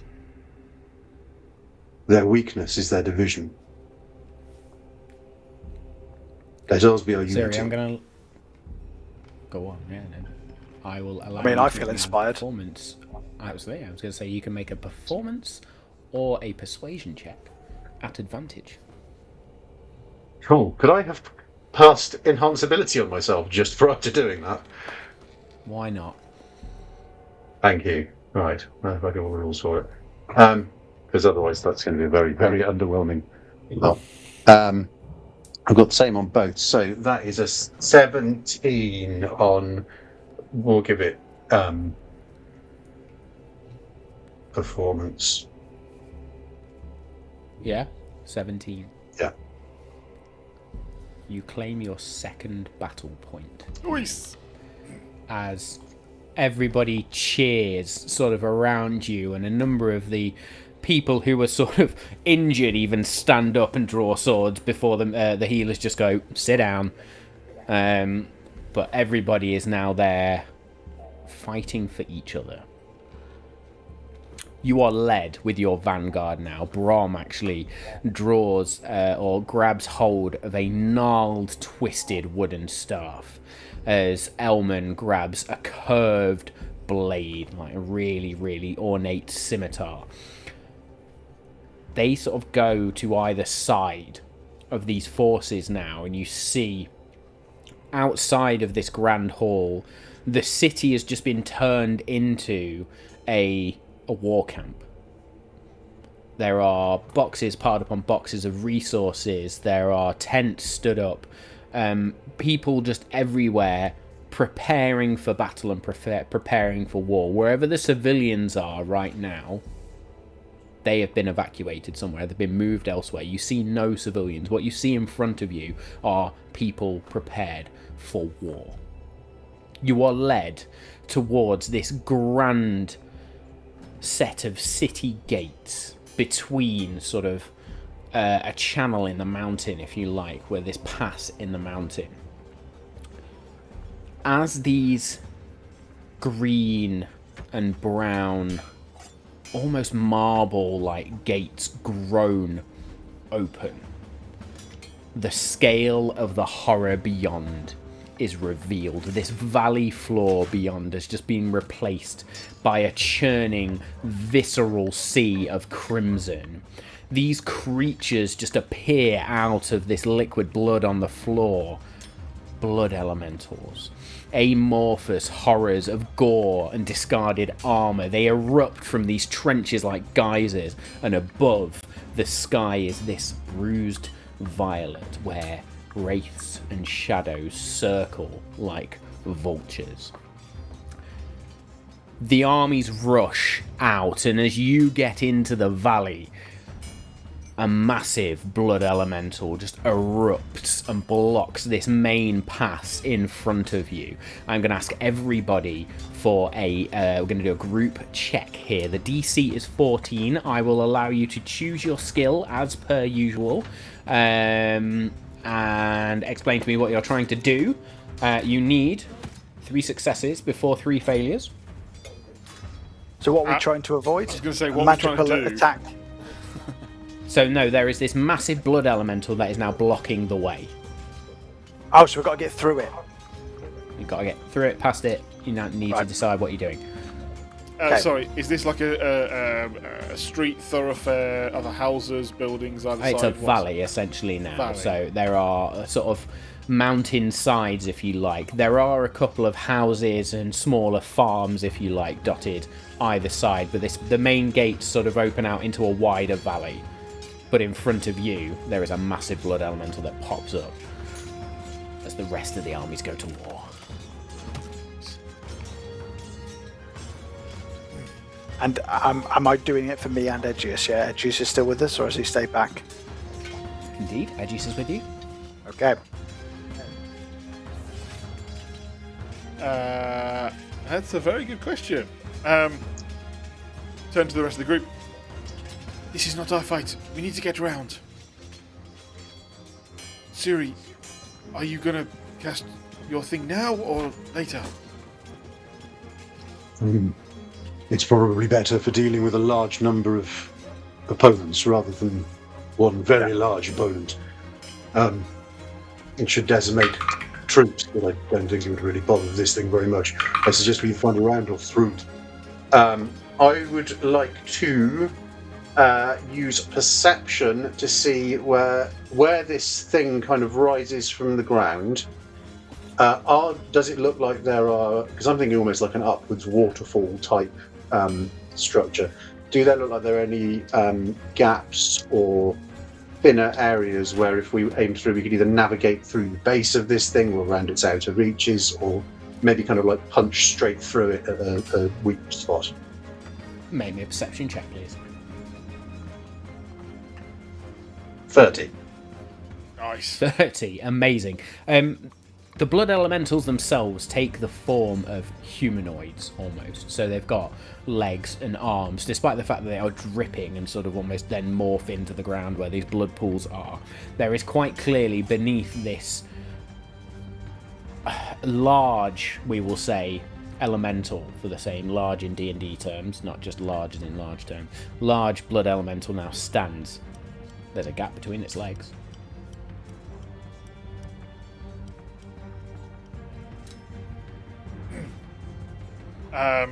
Speaker 5: Their weakness is their division. Let ours be our unity.
Speaker 1: Siri, I'm going to... Go on, yeah. No. I will allow
Speaker 2: I mean,
Speaker 1: you
Speaker 2: I
Speaker 1: to
Speaker 2: feel
Speaker 1: make a
Speaker 2: inspired.
Speaker 1: Performance. Absolutely. I was going to say you can make a performance or a persuasion check at advantage.
Speaker 5: Cool. Could I have passed enhanceability on myself just prior to doing that?
Speaker 1: Why not?
Speaker 5: Thank you. Right. Now if I get all the rules for it. Because otherwise that's going to be very, very underwhelming. Oh. I've got the same on both. So that is a 17 on... We'll give it performance.
Speaker 1: Yeah? 17.
Speaker 5: Yeah.
Speaker 1: You claim your second battle point.
Speaker 4: Nice.
Speaker 1: As everybody cheers sort of around you, and a number of the people who are sort of injured even stand up and draw swords before the healers just go, sit down. But everybody is now there fighting for each other. You are led with your vanguard now. Brom actually draws or grabs hold of a gnarled, twisted wooden staff as Elman grabs a curved blade, like a really, really ornate scimitar. They sort of go to either side of these forces now, and you see outside of this grand hall, the city has just been turned into a war camp. There are boxes piled upon boxes of resources. There are tents stood up. People just everywhere preparing for battle and preparing for war. Wherever the civilians are right now, they have been evacuated somewhere. They've been moved elsewhere. You see no civilians. What you see in front of you are people prepared for war. You are led towards this grand set of city gates between sort of a channel in the mountain, if you like, where this pass in the mountain. As these green and brown, almost marble-like gates groan open, the scale of the horror beyond is revealed. This valley floor beyond has just been replaced by a churning, visceral sea of crimson. These creatures just appear out of this liquid blood on the floor. Blood elementals. Amorphous horrors of gore and discarded armour. They erupt from these trenches like geysers, and above, the sky is this bruised violet where wraiths and shadows circle like vultures. The armies rush out, and as you get into the valley, a massive blood elemental just erupts and blocks this main pass in front of you. I'm going to ask everybody for we're going to do a group check here. The DC is 14. I will allow you to choose your skill as per usual. And explain to me what you're trying to do. You need 3 successes before 3 failures.
Speaker 2: So what are we trying to avoid?
Speaker 4: I was going to say, what
Speaker 2: magical
Speaker 4: we're trying to do.
Speaker 2: attack.
Speaker 1: So no, there is this massive blood elemental that is now blocking the way.
Speaker 2: Oh, so we've got to get through it.
Speaker 1: You've got to get through it, past it. You now need to decide what you're doing.
Speaker 2: Okay.
Speaker 4: Sorry, is this like a street thoroughfare, other houses, buildings either side?
Speaker 1: It's a valley, essentially, now.
Speaker 4: Valley.
Speaker 1: So there are sort of mountain sides, if you like. There are a couple of houses and smaller farms, if you like, dotted either side. But the main gates sort of open out into a wider valley. But in front of you, there is a massive blood elemental that pops up as the rest of the armies go to war.
Speaker 2: And am I doing it for me and Edgius? Yeah, Edgius is still with us, or has he stayed back?
Speaker 1: Indeed, Edgius is with you.
Speaker 2: Okay.
Speaker 4: That's a very good question. Turn to the rest of the group. This is not our fight. We need to get round. Suri, are you gonna cast your thing now or later?
Speaker 5: It's probably better for dealing with a large number of opponents rather than one very large opponent. It should decimate troops, but I don't think it would really bother this thing very much. I suggest we find a round off through it. I would like to use perception to see where this thing kind of rises from the ground. Does it look like there are, because I'm thinking almost like an upwards waterfall type structure. Do there look like there are any gaps or thinner areas where if we aim through we could either navigate through the base of this thing or around its outer reaches, or maybe kind of like punch straight through it at a weak spot?
Speaker 1: Make me a perception check, please.
Speaker 5: 30.
Speaker 4: Nice.
Speaker 1: 30, amazing. The blood elementals themselves take the form of humanoids, almost. So they've got legs and arms, despite the fact that they are dripping and sort of almost then morph into the ground where these blood pools are. There is quite clearly beneath this large, we will say, elemental, for the same large in D&D terms, not just large as in large term. Large blood elemental now stands. There's a gap between its legs.
Speaker 4: I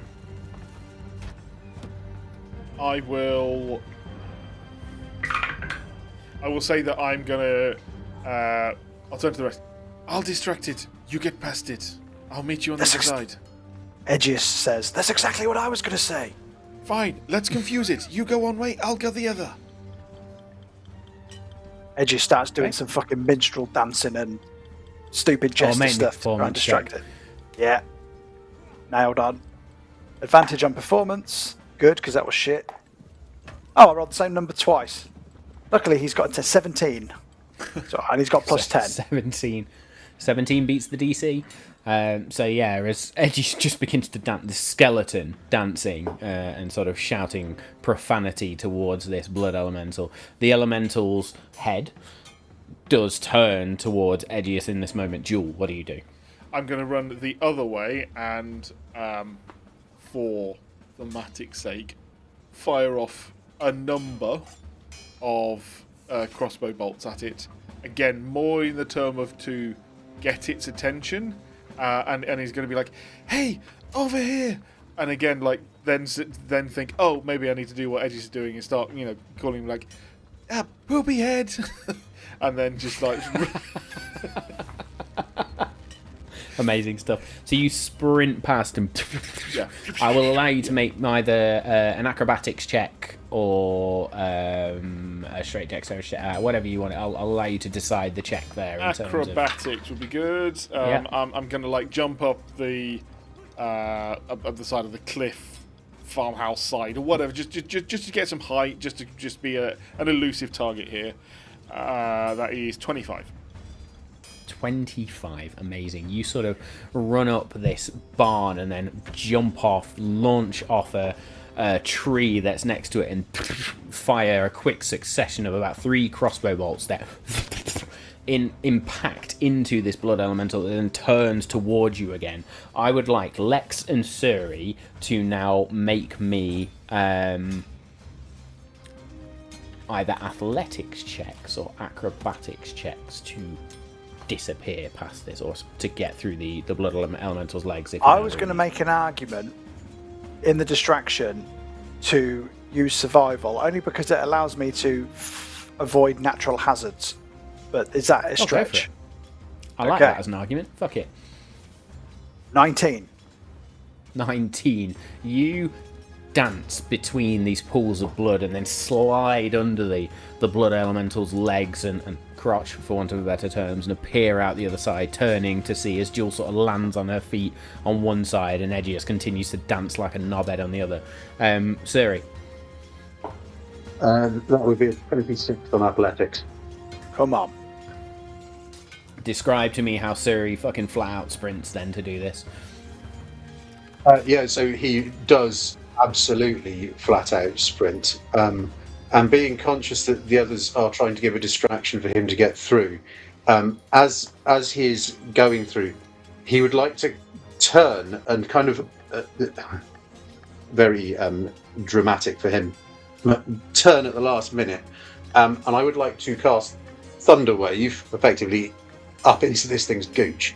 Speaker 4: will say that I'm gonna. I'll turn to the rest. I'll distract it. You get past it. I'll meet you on the other side.
Speaker 2: Edgius says, "That's exactly what I was going to say."
Speaker 4: Fine. Let's confuse it. You go one way. I'll go the other.
Speaker 2: Edgius starts doing some fucking minstrel dancing and stupid jester stuff to try and distract it. Yeah. Nailed on. Advantage on performance. Good, because that was shit. Oh, I rolled the same number twice. Luckily, he's got to 17. And he's got plus 10.
Speaker 1: 17 beats the DC. So yeah, as Edgy just begins to dance, this skeleton dancing and sort of shouting profanity towards this blood elemental, the elemental's head does turn towards Edgius in this moment. Jewel, what do you do?
Speaker 4: I'm going to run the other way and, for thematic's sake, fire off a number of crossbow bolts at it. Again, more in the term of to get its attention, and he's going to be like, "Hey, over here!" And again, like then think, "Oh, maybe I need to do what Edgy is doing and start, calling him like, poopy head," and then just like.
Speaker 1: Amazing stuff. So you sprint past him.
Speaker 4: Yeah.
Speaker 1: I will allow you to make either an acrobatics check or a straight dexterity check, whatever you want. I'll allow you to decide the check there.
Speaker 4: Acrobatics would be good.
Speaker 1: Yeah.
Speaker 4: I'm going to jump up the up the side of the cliff, farmhouse side or whatever, just to get some height, just to be an elusive target here. That is 25.
Speaker 1: 25, amazing. You sort of run up this barn and then jump off, launch off a tree that's next to it and fire a quick succession of about 3 crossbow bolts that impact into this blood elemental and then turns towards you again. I would like Lex and Suri to now make me either athletics checks or acrobatics checks to disappear past this or to get through the blood elemental's legs.
Speaker 2: I was going to make an argument in the distraction to use survival only because it allows me to avoid natural hazards, but is that a stretch?
Speaker 1: I like that as an argument. Fuck it.
Speaker 2: 19.
Speaker 1: You dance between these pools of blood and then slide under the blood elemental's legs and crotch, for want of a better terms, and appear out the other side, turning to see as Jewel sort of lands on her feet on one side and Edgius continues to dance like a knobhead on the other. Suri?
Speaker 5: That would be a 26 on athletics.
Speaker 2: Come on.
Speaker 1: Describe to me how Suri fucking flat out sprints then to do this.
Speaker 5: Yeah, so he does absolutely flat out sprint. And being conscious that the others are trying to give a distraction for him to get through, as he is going through, he would like to turn and kind of very dramatic for him, turn at the last minute, and I would like to cast Thunder Wave effectively up into this thing's gooch.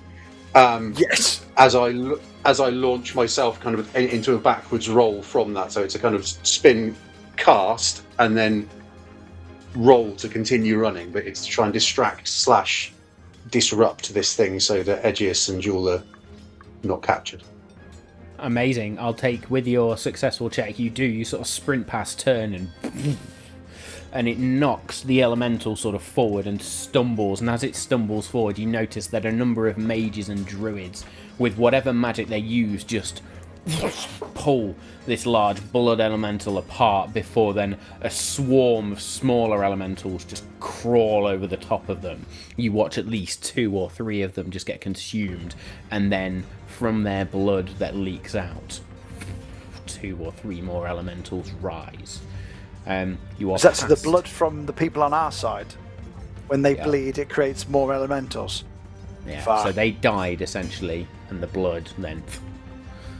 Speaker 2: Yes.
Speaker 5: As I launch myself kind of into a backwards roll from that, so it's a kind of spin cast and then roll to continue running, but it's to try and distract/disrupt this thing so that Edgius and Jewel are not captured.
Speaker 1: Amazing. I'll take, with your successful check, you sort of sprint past, turn, and it knocks the elemental sort of forward and stumbles, and as it stumbles forward you notice that a number of mages and druids with whatever magic they use just pull this large blood elemental apart before then a swarm of smaller elementals just crawl over the top of them. You watch at least 2 or 3 of them just get consumed, and then from their blood that leaks out, 2 or 3 more elementals rise. You are
Speaker 2: Is that so the
Speaker 1: past-
Speaker 2: blood from the people on our side? When they bleed, it creates more elementals.
Speaker 1: Yeah,
Speaker 2: Fuck.
Speaker 1: so they died essentially, and the blood then.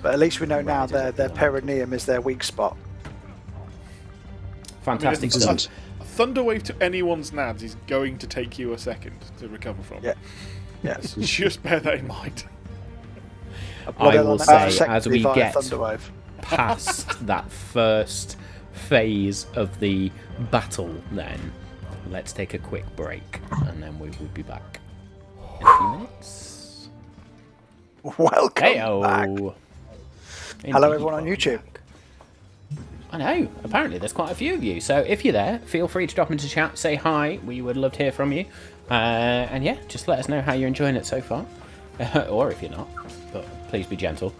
Speaker 2: But at least we know now
Speaker 1: Rises
Speaker 2: their
Speaker 1: up the line.
Speaker 2: perineum is their weak spot.
Speaker 1: Fantastic
Speaker 4: I mean,
Speaker 1: stuff.
Speaker 4: A thunder wave to anyone's nads is going to take you a second to recover from.
Speaker 2: Yeah. Yes.
Speaker 4: Just bear that in mind.
Speaker 2: A blood
Speaker 1: I will
Speaker 2: elemental
Speaker 1: say,
Speaker 2: secondary
Speaker 1: as we
Speaker 2: via
Speaker 1: get
Speaker 2: Thunderwave.
Speaker 1: past that first phase of the battle, then let's take a quick break, and then we will be back in a few minutes.
Speaker 2: Welcome
Speaker 1: Heyo!
Speaker 2: back. Hello,
Speaker 1: Indeed,
Speaker 2: everyone on
Speaker 1: welcome
Speaker 2: YouTube.
Speaker 1: back. I know. Apparently, there's quite a few of you. So if you're there, feel free to drop into chat, say hi. We would love to hear from you. And yeah, just let us know how you're enjoying it so far, or if you're not. But please be gentle.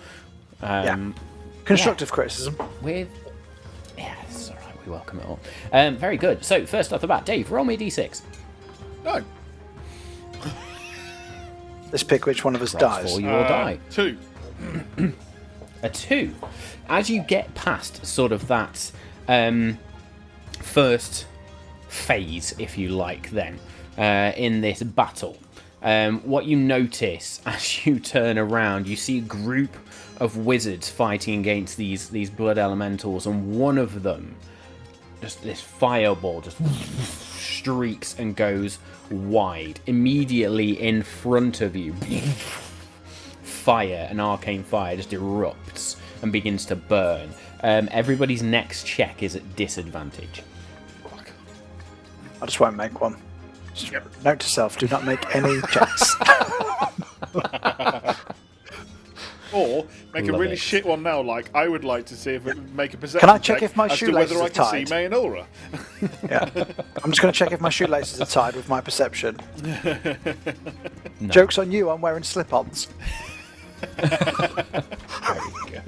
Speaker 2: Constructive criticism.
Speaker 1: Yeah, it's all right. We welcome it all. Very good. So first off the bat, Dave, roll me a d6.
Speaker 4: No.
Speaker 2: Let's pick which one of us
Speaker 1: Rolls
Speaker 2: dies.
Speaker 1: for you or die.
Speaker 4: 2.
Speaker 1: A 2. As you get past sort of that first phase, if you like, then in this battle, what you notice as you turn around, you see a group of wizards fighting against these blood elementals, and one of them, just this fireball, just streaks and goes wide. Immediately in front of you, fire, an arcane fire, just erupts and begins to burn. Everybody's next check is at disadvantage.
Speaker 2: I just won't make one. Just note to self, do not make any checks.
Speaker 4: Or make a
Speaker 1: Love
Speaker 4: really
Speaker 1: it.
Speaker 4: shit one now. Like I would like to see if it make a perception.
Speaker 2: Can I check
Speaker 4: check
Speaker 2: if my
Speaker 4: as to
Speaker 2: shoelaces
Speaker 4: whether I
Speaker 2: are
Speaker 4: can
Speaker 2: tied?
Speaker 4: see Mayanora?
Speaker 2: Yeah. I'm just going to check if my shoelaces are tied with my perception.
Speaker 1: No.
Speaker 2: Joke's on you, I'm wearing slip-ons.
Speaker 1: Very good.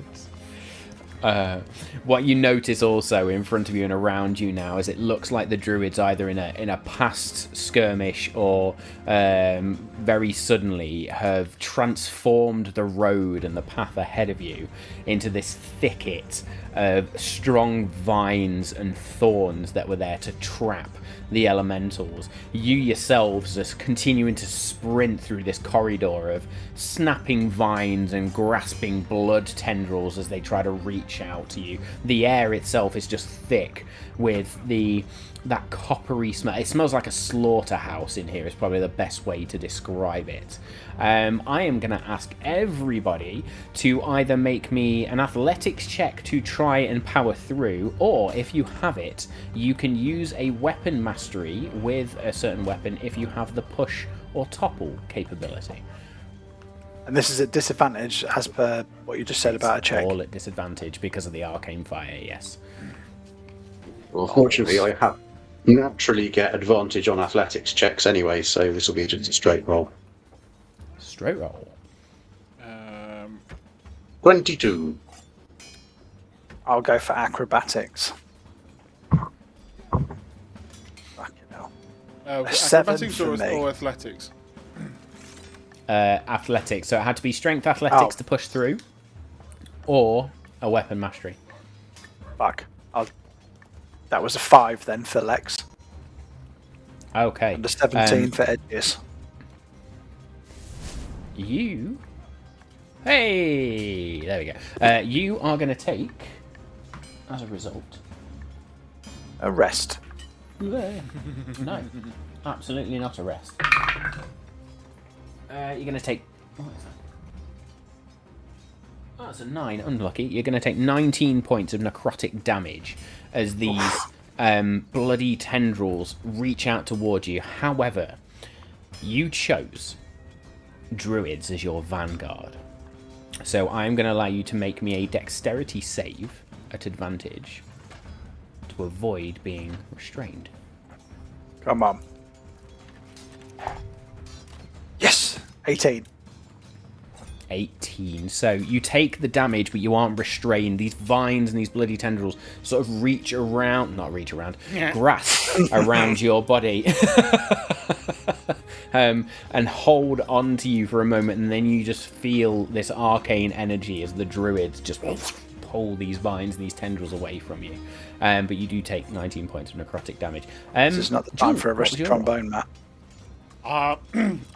Speaker 1: What you notice also in front of you and around you now is it looks like the druids either in a past skirmish or very suddenly have transformed the road and the path ahead of you into this thicket of strong vines and thorns that were there to trap the elementals. You yourselves are continuing to sprint through this corridor of snapping vines and grasping blood tendrils as they try to reach out to you. The air itself is just thick with that coppery smell. It smells like a slaughterhouse in here is probably the best way to describe it. I am going to ask everybody to either make me an athletics check to try and power through, or if you have it, you can use a weapon mastery with a certain weapon if you have the push or topple capability.
Speaker 2: And this is at disadvantage, as per what you just said about a check.
Speaker 1: All at disadvantage because of the arcane fire, yes.
Speaker 5: Well, fortunately, I have naturally get advantage on athletics checks anyway, so this will be just a straight roll.
Speaker 1: Straight roll.
Speaker 5: 22.
Speaker 2: I'll go for acrobatics. Fucking hell. A 7
Speaker 4: acrobatics
Speaker 2: for me.
Speaker 4: or athletics?
Speaker 1: Athletics. So it had to be strength athletics
Speaker 2: Oh.
Speaker 1: to push through, or a weapon mastery.
Speaker 2: Fuck. That was a 5 then for Lex.
Speaker 1: Okay.
Speaker 2: And a 17 for Edges.
Speaker 1: You. Hey! There we go. You are going to take, as a result.
Speaker 2: A rest.
Speaker 1: No. Absolutely not a rest. You're going to take. What is that? Oh, that's a 9. Unlucky. You're going to take 19 points of necrotic damage as these bloody tendrils reach out towards you. However, you chose druids as your vanguard. So I'm going to allow you to make me a dexterity save at advantage to avoid being restrained.
Speaker 2: Come on. Yes! 18.
Speaker 1: 18. 19. So you take the damage, but you aren't restrained. These vines and these bloody tendrils sort of grasp around your body. And hold on to you for a moment, and then you just feel this arcane energy as the druids just pull these vines and these tendrils away from you. But you do take 19 points of necrotic damage.
Speaker 2: This is not the time
Speaker 1: June,
Speaker 2: for a
Speaker 1: what was
Speaker 2: rusty
Speaker 1: your
Speaker 2: trombone, Matt.
Speaker 4: I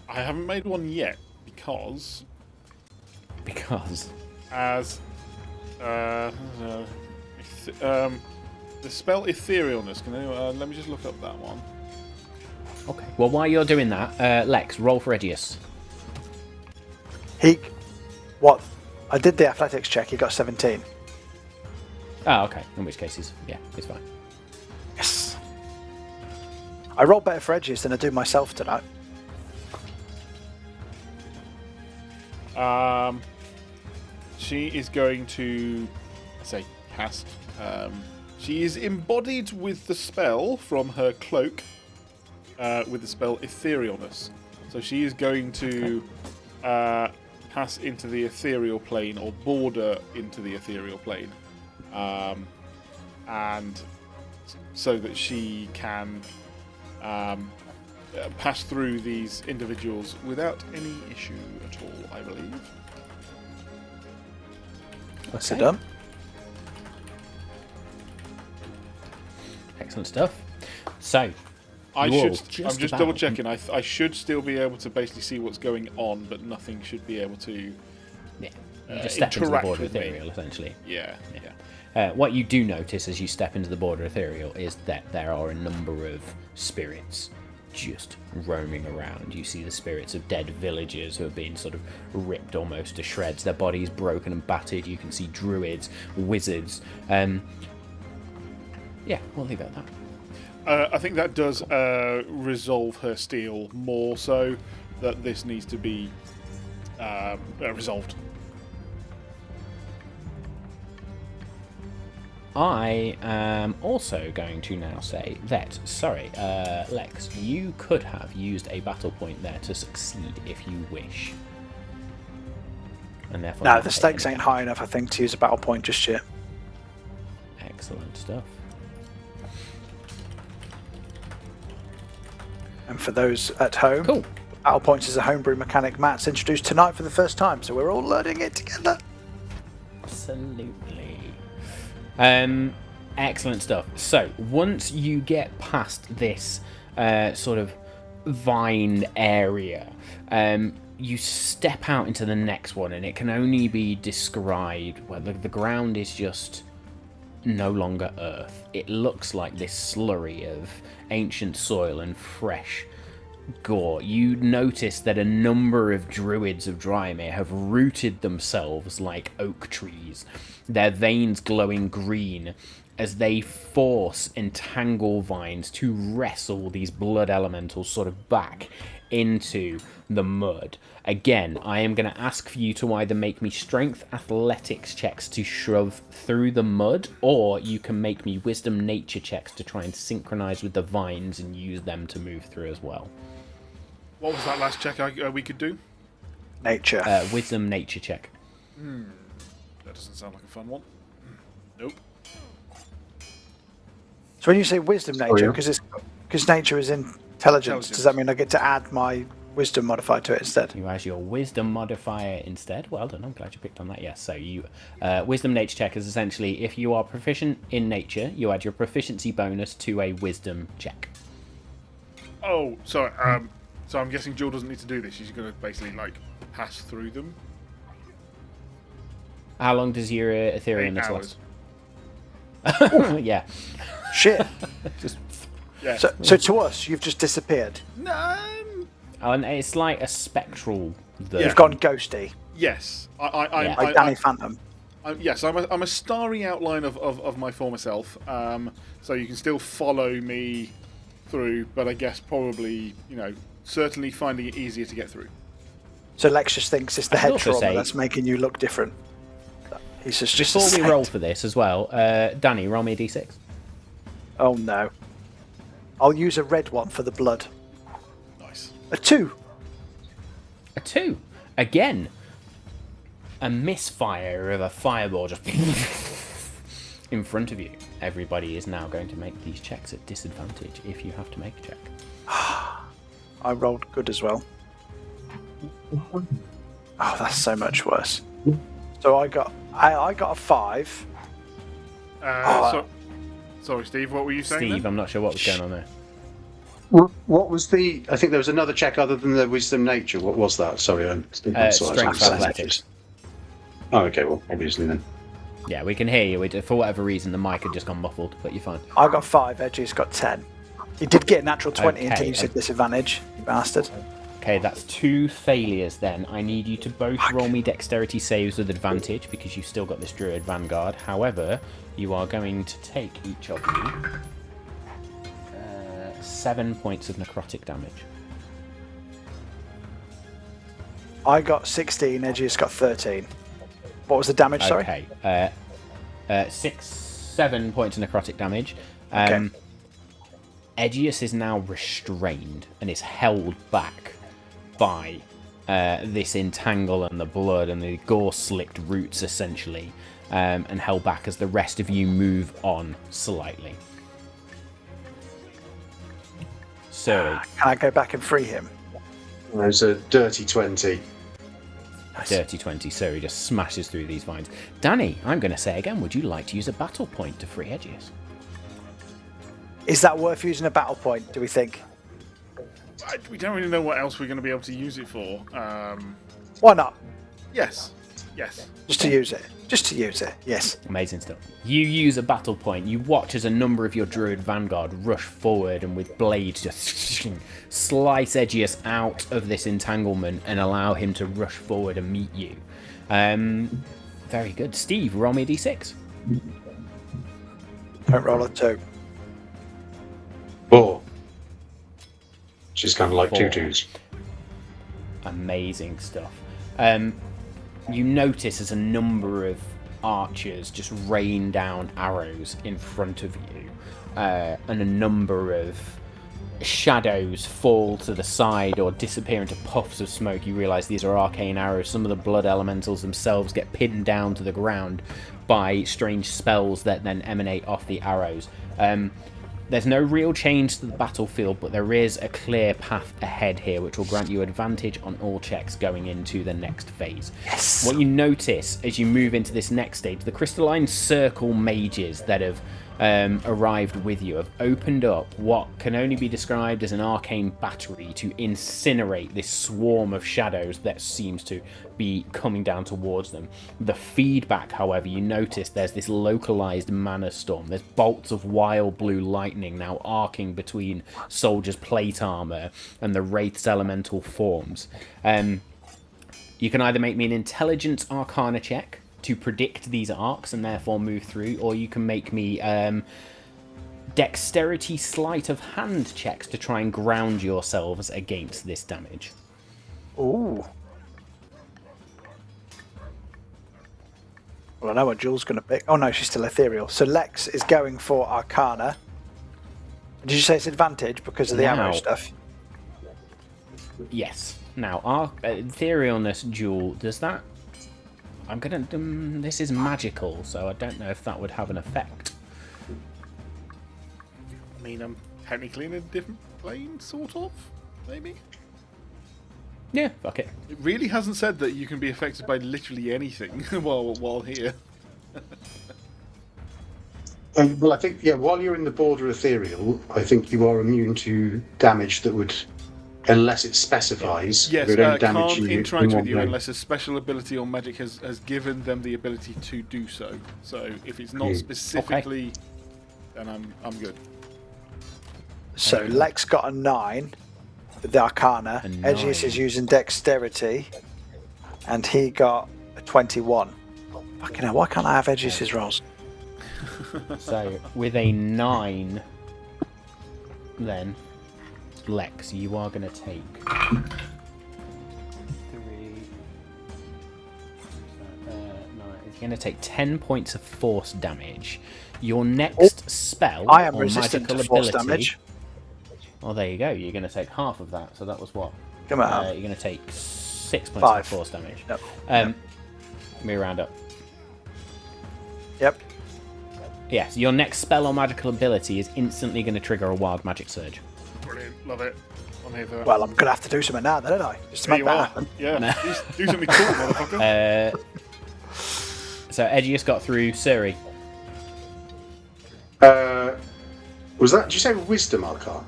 Speaker 4: haven't made one yet because as the spell Etherealness. Let me just look up that one.
Speaker 1: Okay. Well, while you're doing that, Lex, roll for Edius.
Speaker 2: What? I did the athletics check. He got 17.
Speaker 1: Oh, okay. In which case, it's fine.
Speaker 2: Yes. I roll better for Edges than I do myself tonight.
Speaker 4: She is going to cast. She is embodied with the spell from her cloak, with the spell Etherealness. So she is going to pass into the ethereal plane, or border into the ethereal plane, and so that she can pass through these individuals without any issue at all, I believe.
Speaker 2: What's it done?
Speaker 1: Excellent stuff. So,
Speaker 4: I'm just double checking. I should still be able to basically see what's going on, but nothing should be able to
Speaker 1: you just step into the
Speaker 4: interact
Speaker 1: border
Speaker 4: with me.
Speaker 1: ethereal, essentially.
Speaker 4: Yeah.
Speaker 1: What you do notice as you step into the border ethereal is that there are a number of spirits just roaming around. You see the spirits of dead villagers who have been sort of ripped almost to shreds, their bodies broken and battered. You can see druids, wizards. We'll leave it at that.
Speaker 4: I think that does resolve her steel more so that this needs to be resolved.
Speaker 1: I am also going to now say that, Lex, you could have used a battle point there to succeed if you wish. And therefore,
Speaker 2: No, the stakes ain't high enough, I think, to use a battle point just yet.
Speaker 1: Excellent stuff.
Speaker 2: And for those at home,
Speaker 1: Cool.
Speaker 2: battle points is a homebrew mechanic Matt's introduced tonight for the first time, so we're all learning it together.
Speaker 1: Absolutely. Excellent stuff. So, once you get past this sort of vine area, you step out into the next one, and it can only be described, well, the ground is just no longer earth. It looks like this slurry of ancient soil and fresh gore. You notice that a number of druids of Dryamere have rooted themselves like oak trees, their veins glowing green as they force entangle vines to wrestle these blood elementals sort of back into the mud. Again, I am going to ask for you to either make me strength athletics checks to shove through the mud, or you can make me wisdom nature checks to try and synchronize with the vines and use them to move through as well.
Speaker 4: What was that last check we could do?
Speaker 2: Nature.
Speaker 1: Wisdom nature check.
Speaker 4: That doesn't sound like a fun one. Nope.
Speaker 2: So when you say wisdom nature, because nature is intelligence, does that mean I get to add my wisdom modifier to it instead?
Speaker 1: You add your wisdom modifier instead. Well done, I'm glad you picked on that. Yes, so you wisdom nature check is essentially if you are proficient in nature, you add your proficiency bonus to a wisdom check.
Speaker 4: Oh, sorry. So I'm guessing Jill doesn't need to do this. She's going to basically pass through them.
Speaker 1: How long does your etherealness
Speaker 4: 8 hours.
Speaker 1: last? Yeah.
Speaker 2: Shit.
Speaker 4: Yeah.
Speaker 2: So to us, you've just disappeared.
Speaker 1: And it's like a spectral.
Speaker 2: You've gone ghosty.
Speaker 4: Yes.
Speaker 2: Like Danny Phantom.
Speaker 4: Yes, I'm a starry outline of my former self. So you can still follow me through, but I guess probably, certainly finding it easier to get through.
Speaker 2: So Lex just thinks it's the
Speaker 1: I'd
Speaker 2: head
Speaker 1: also
Speaker 2: trauma
Speaker 1: say-
Speaker 2: that's making you look different. He's just
Speaker 1: Before we
Speaker 2: sad.
Speaker 1: roll for this as well, Danny, roll me a d6.
Speaker 2: Oh no. I'll use a red one for the blood.
Speaker 4: Nice.
Speaker 2: A 2.
Speaker 1: A 2. Again, a misfire of a fireball just in front of you. Everybody is now going to make these checks at disadvantage if you have to make a check.
Speaker 2: I rolled good as well. Oh, that's so much worse. So I got a 5.
Speaker 4: Sorry, Steve. What were you saying?
Speaker 1: Steve,
Speaker 4: then?
Speaker 1: I'm not sure what was going on there.
Speaker 5: What was the? I think there was another check other than the wisdom nature. What was that? Sorry,
Speaker 1: Strength athletics.
Speaker 5: Oh, okay. Well, obviously then.
Speaker 1: Yeah, we can hear you. For whatever reason, the mic had just gone muffled, but you're fine.
Speaker 2: I got 5. Edgy's got 10. You did get a natural 20 until you
Speaker 1: Okay.
Speaker 2: said disadvantage, you bastard.
Speaker 1: Okay, that's 2 failures then. I need you to both roll me dexterity saves with advantage because you've still got this Druid Vanguard. However, you are going to take each of you 7 points of necrotic damage.
Speaker 2: I got 16. Edgy's got 13. What was the damage? Sorry.
Speaker 1: Okay. 7 points of necrotic damage.
Speaker 2: Okay.
Speaker 1: Edgius is now restrained and is held back by this entangle and the blood and the gore-slicked roots, essentially, and held back as the rest of you move on slightly. Suri.
Speaker 2: Can I go back and free him?
Speaker 5: There's a dirty 20.
Speaker 1: Dirty 20. Suri just smashes through these vines. Danny, I'm going to say again, would you like to use a battle point to free Edgius?
Speaker 2: Is that worth using a battle point, do we think?
Speaker 4: We don't really know what else we're going to be able to use it for.
Speaker 2: Why not?
Speaker 4: Yes.
Speaker 2: Just to use it. Just to use it, yes.
Speaker 1: Amazing stuff. You use a battle point. You watch as a number of your Druid Vanguard rush forward and with blades just slice Edgius out of this entanglement and allow him to rush forward and meet you. Very good. Steve, roll me a d6.
Speaker 2: Don't roll a 2.
Speaker 5: 4. She's kind of like
Speaker 1: 4.
Speaker 5: 2/2s.
Speaker 1: Amazing stuff. You notice as a number of archers just rain down arrows in front of you, and a number of shadows fall to the side or disappear into puffs of smoke. You realise these are arcane arrows. Some of the blood elementals themselves get pinned down to the ground by strange spells that then emanate off the arrows. There's no real change to the battlefield, but there is a clear path ahead here, which will grant you advantage on all checks going into the next phase.
Speaker 2: Yes.
Speaker 1: What you notice as you move into this next stage, the crystalline circle mages that have arrived with you have opened up what can only be described as an arcane battery to incinerate this swarm of shadows that seems to be coming down towards them. The feedback, however, you notice there's this localized mana storm. There's bolts of wild blue lightning now arcing between soldiers' plate armor and the wraith's elemental forms. You can either make me an intelligence arcana check to predict these arcs and therefore move through, or you can make me dexterity sleight of hand checks to try and ground yourselves against this damage.
Speaker 2: Ooh. Well, I know what Jules going to pick. Oh no, she's still ethereal. So Lex is going for Arcana. Did you say it's advantage because of the arrow stuff?
Speaker 1: Yes. Now, our etherealness duel, does that... I'm gonna... this is magical, so I don't know if that would have an effect.
Speaker 4: I mean, I'm technically in a different plane, sort of, maybe?
Speaker 1: Yeah, fuck it.
Speaker 4: It really hasn't said that you can be affected by literally anything while here.
Speaker 5: Well, I think, while you're in the border ethereal, I think you are immune to damage that would, unless it specifies,
Speaker 4: Yes,
Speaker 5: would only
Speaker 4: can't
Speaker 5: you
Speaker 4: interact
Speaker 5: in one
Speaker 4: with you
Speaker 5: plane.
Speaker 4: unless a special ability or magic has given them the ability to do so. So if it's not specifically, then I'm good.
Speaker 2: So Lex got a 9 with the Arcana.
Speaker 1: A 9.
Speaker 2: Edgius is using Dexterity, and he got a 21. Fucking hell, why can't I have Edgius's rolls?
Speaker 1: So, with a 9, then, Lex, you are going to take 3, 9. You're going to take 10 points of force damage. Your next spell
Speaker 2: I am
Speaker 1: or
Speaker 2: resistant
Speaker 1: magical
Speaker 2: to force
Speaker 1: ability.
Speaker 2: damage.
Speaker 1: Well, there you go. You're going to take half of that. So that was what?
Speaker 2: Come on.
Speaker 1: You're going to take 6 points
Speaker 2: 5.
Speaker 1: of force damage.
Speaker 2: No.
Speaker 1: me round up.
Speaker 2: Yep.
Speaker 1: Yes, your next spell or magical ability is instantly going to trigger a wild magic surge.
Speaker 4: Brilliant. Love it. I'm here for that.
Speaker 2: Well, I'm going to have to do something now, then, don't I? Just to
Speaker 4: There
Speaker 2: make
Speaker 4: you
Speaker 2: that
Speaker 4: are.
Speaker 2: happen.
Speaker 4: Yeah. Do something cool, motherfucker.
Speaker 1: So Edgius got through Suri.
Speaker 5: Was that? Did you say Wisdom Arcana?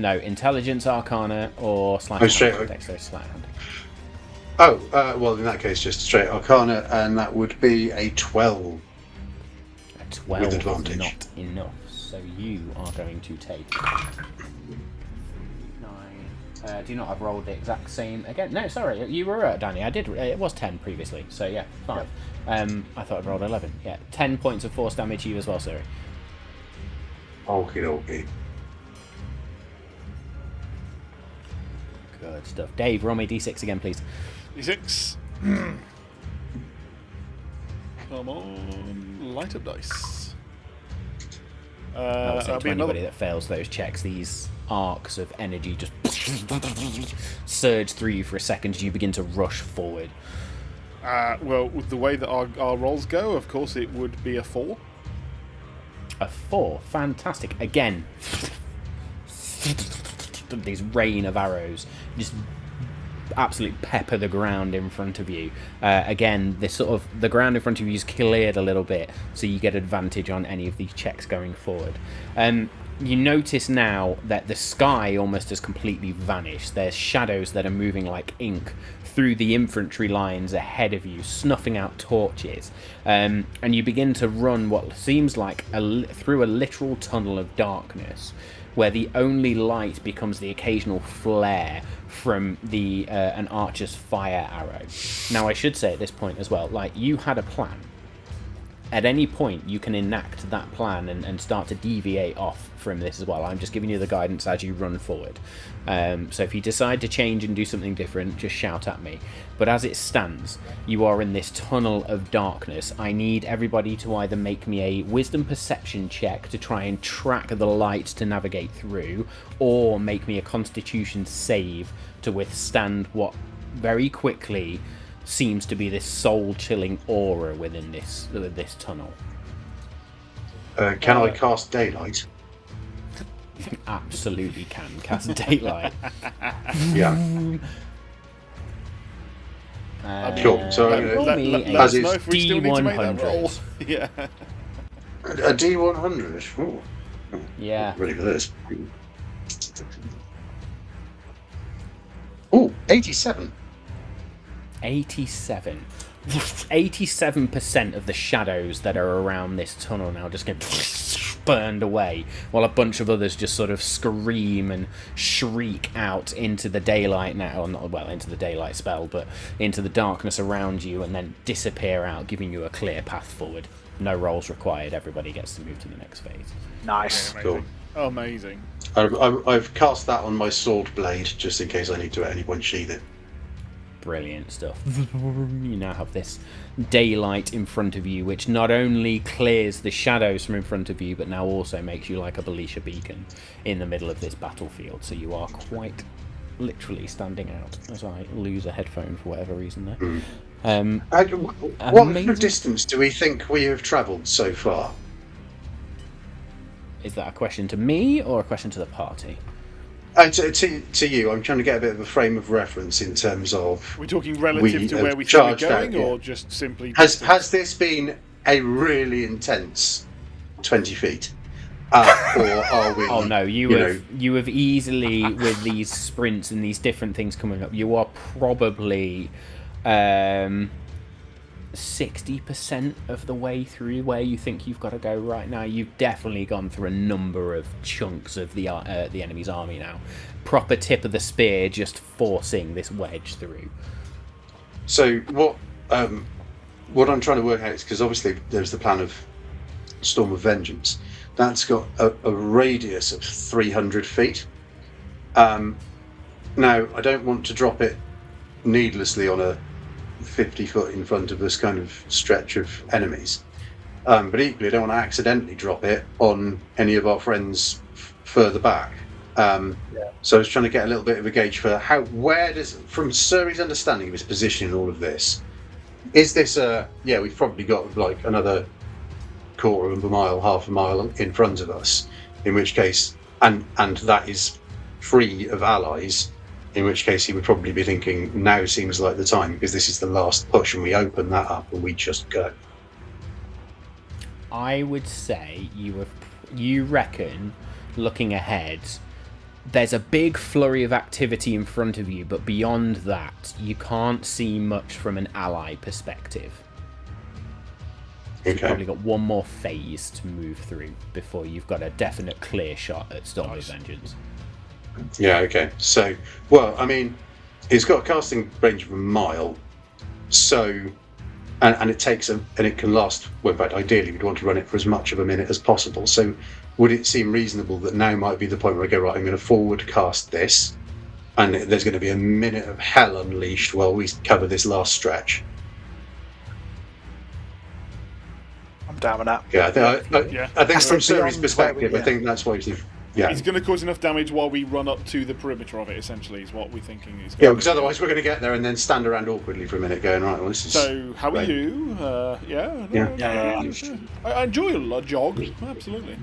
Speaker 1: No, Intelligence Arcana or Sleight
Speaker 5: Oh,
Speaker 1: of
Speaker 5: straight-
Speaker 1: Hand. Dexterity Sleight of Hand.
Speaker 5: Oh, well, in that case, just straight Arcana, and that would be a 12.
Speaker 1: A 12
Speaker 5: With
Speaker 1: is
Speaker 5: advantage.
Speaker 1: not enough, so you are going to take 9. Do you not have rolled the exact same again? No, sorry, you were right, Danny. I did. It was 10 previously, so yeah, 5. I thought I'd rolled 11. Yeah, 10 points of force damage to you as well, sorry.
Speaker 5: Okie dokie.
Speaker 1: Good stuff. Dave, roll me d6 again, please.
Speaker 4: D6. Come on. Light up dice.
Speaker 1: I would say
Speaker 4: That'll
Speaker 1: to
Speaker 4: be
Speaker 1: anybody
Speaker 4: another.
Speaker 1: that fails those checks, these arcs of energy just surge through you for a second as you begin to rush forward.
Speaker 4: Well, with the way that our rolls go, of course it would be a 4.
Speaker 1: A 4. Fantastic. Again. These rain of arrows just absolutely pepper the ground in front of you. Again, this sort of the ground in front of you is cleared a little bit, so you get advantage on any of these checks going forward. You notice now that the sky almost has completely vanished. There's shadows that are moving like ink through the infantry lines ahead of you, snuffing out torches, and you begin to run what seems like through a literal tunnel of darkness, where the only light becomes the occasional flare from the an archer's fire arrow. Now, I should say at this point as well, like, you had a plan. At any point, you can enact that plan and start to deviate off from this as well. I'm just giving you the guidance as you run forward. So if you decide to change and do something different, just shout at me. But as it stands, you are in this tunnel of darkness. I need everybody to either make me a wisdom perception check to try and track the light to navigate through, or make me a constitution save to withstand what very quickly seems to be this soul-chilling aura within this tunnel.
Speaker 5: Can I cast Daylight?
Speaker 1: Absolutely can cast daylight.
Speaker 5: Yeah. Cool. So
Speaker 1: roll me
Speaker 4: let
Speaker 1: a
Speaker 4: us know if we still need to make that
Speaker 1: D100.
Speaker 4: roll. Yeah.
Speaker 5: a D100. Ooh.
Speaker 1: Yeah.
Speaker 5: Ready for this? Ooh, 87.
Speaker 1: 87. 87% of the shadows that are around this tunnel now just get burned away, while a bunch of others just sort of scream and shriek out into the daylight now, or not, well, into the daylight spell, but into the darkness around you, and then disappear out, giving you a clear path forward. No rolls required. Everybody gets to move to the next phase.
Speaker 2: Nice.
Speaker 5: Cool.
Speaker 4: Amazing.
Speaker 5: I've cast that on my sword blade just in case I need to at any point sheath it.
Speaker 1: Brilliant stuff. You now have this daylight in front of you, which not only clears the shadows from in front of you, but now also makes you like a Belisha beacon in the middle of this battlefield. So you are quite literally standing out, as I lose a headphone for whatever reason there.
Speaker 5: What
Speaker 1: Amazing.
Speaker 5: distance do we think we have travelled so far?
Speaker 1: Is that a question to me or a question to the party?
Speaker 5: To you, I'm trying to get a bit of a frame of reference in terms of...
Speaker 4: We're talking relative to
Speaker 5: have
Speaker 4: where we think we're
Speaker 5: charged out,
Speaker 4: going,
Speaker 5: yeah.
Speaker 4: or just simply...
Speaker 5: Has this been a really intense 20 feet? Or are we...
Speaker 1: Oh no, you have easily, with these sprints and these different things coming up, you are probably 60% of the way through where you think you've got to go right now. You've definitely gone through a number of chunks of the enemy's army now. Proper tip of the spear, just forcing this wedge through.
Speaker 5: So what I'm trying to work out is, because obviously there's the plan of Storm of Vengeance. That's got a radius of 300 feet. Now, I don't want to drop it needlessly on a 50 foot in front of this kind of stretch of enemies. But equally, I don't want to accidentally drop it on any of our friends further back. So I was trying to get a little bit of a gauge for from Suri's understanding of his position in all of this, is this yeah, we've probably got like another quarter of a mile, half a mile in front of us, in which case, and that is free of allies, in which case he would probably be thinking, now seems like the time, because this is the last push, and we open that up and we just go.
Speaker 1: I would say you reckon, looking ahead, there's a big flurry of activity in front of you, but beyond that, you can't see much from an ally perspective. So you've probably got one more phase to move through before you've got a definite clear shot at Storm of Vengeance.
Speaker 5: Yeah, okay. So, well, I mean, it's got a casting range of a mile, so, and it takes and it can last, well, in fact, ideally we'd want to run it for as much of a minute as possible, so would it seem reasonable that now might be the point where I go, right, I'm going to forward cast this, and there's going to be a minute of hell unleashed while we cover this last stretch?
Speaker 2: I'm down with that.
Speaker 5: Yeah, I think from Suri's perspective, I think that's why he's... Yeah.
Speaker 4: It's going to cause enough damage while we run up to the perimeter of it, essentially, is what we're thinking.
Speaker 5: Yeah, because otherwise we're going to get there and then stand around awkwardly for a minute going, right, well, this is...
Speaker 4: So, how are you? Yeah. I enjoy a jog, absolutely.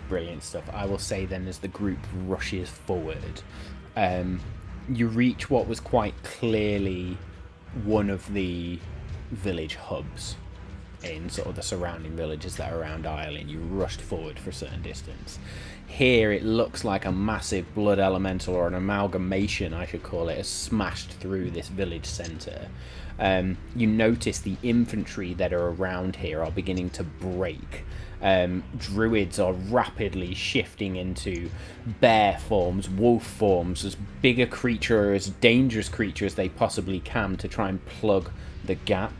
Speaker 1: Brilliant stuff. I will say then, as the group rushes forward, you reach what was quite clearly one of the village hubs in sort of the surrounding villages that are around Ireland. You rushed forward for a certain distance. Here it looks like a massive blood elemental, or an amalgamation I should call it, has smashed through this village centre. You notice the infantry that are around here are beginning to break. Druids are rapidly shifting into bear forms, wolf forms, as big a creature, as dangerous creature as they possibly can to try and plug the gap.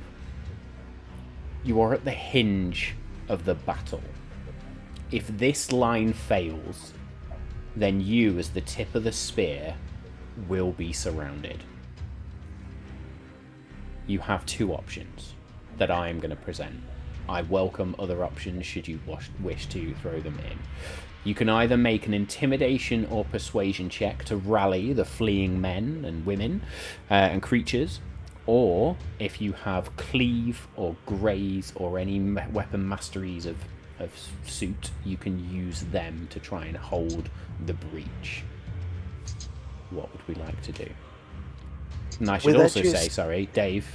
Speaker 1: You are at the hinge of the battle. If this line fails, then you, as the tip of the spear, will be surrounded. You have two options that I am going to present. I welcome other options should you wish to throw them in. You can either make an intimidation or persuasion check to rally the fleeing men and women and creatures, or if you have cleave or graze or any weapon masteries of suit, you can use them to try and hold the breach. What would we like to do? And I should also say, sorry, Dave.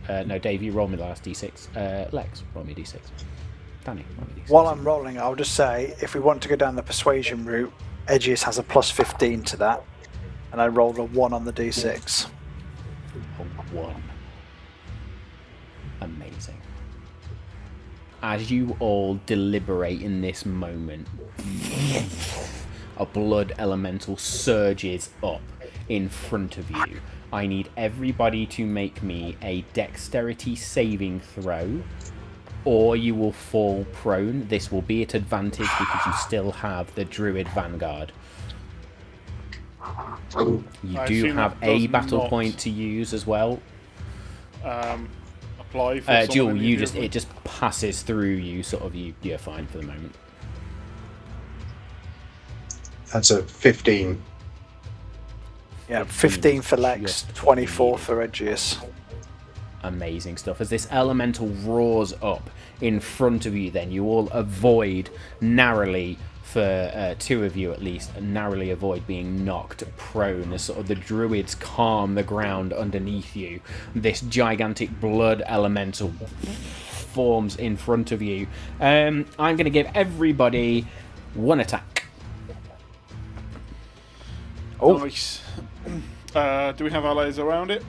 Speaker 1: No, Dave, you roll me the last d6. Lex, roll me d6. Danny, roll me d6.
Speaker 2: While I'm rolling, I'll just say, if we want to go down the persuasion route, Edgius has a plus 15 to that, and I rolled a 1 on the d6.
Speaker 1: A 1. Amazing. As you all deliberate in this moment, a blood elemental surges up in front of you. I need everybody to make me a dexterity saving throw, or you will fall prone. This will be at advantage because you still have the Druid Vanguard. You do have a battle point to use as well.
Speaker 4: Apply for
Speaker 1: Jewel, it just passes through you, sort of. You're fine for the moment.
Speaker 5: That's a 15.
Speaker 2: Yeah, 15 for Lex, 24 for Edgius.
Speaker 1: Amazing stuff. As this elemental roars up in front of you, then you all avoid narrowly, for two of you at least, narrowly avoid being knocked prone as sort of the druids calm the ground underneath you. This gigantic blood elemental forms in front of you. I'm going to give everybody one attack.
Speaker 2: Oh,
Speaker 4: nice. Do we have allies around it?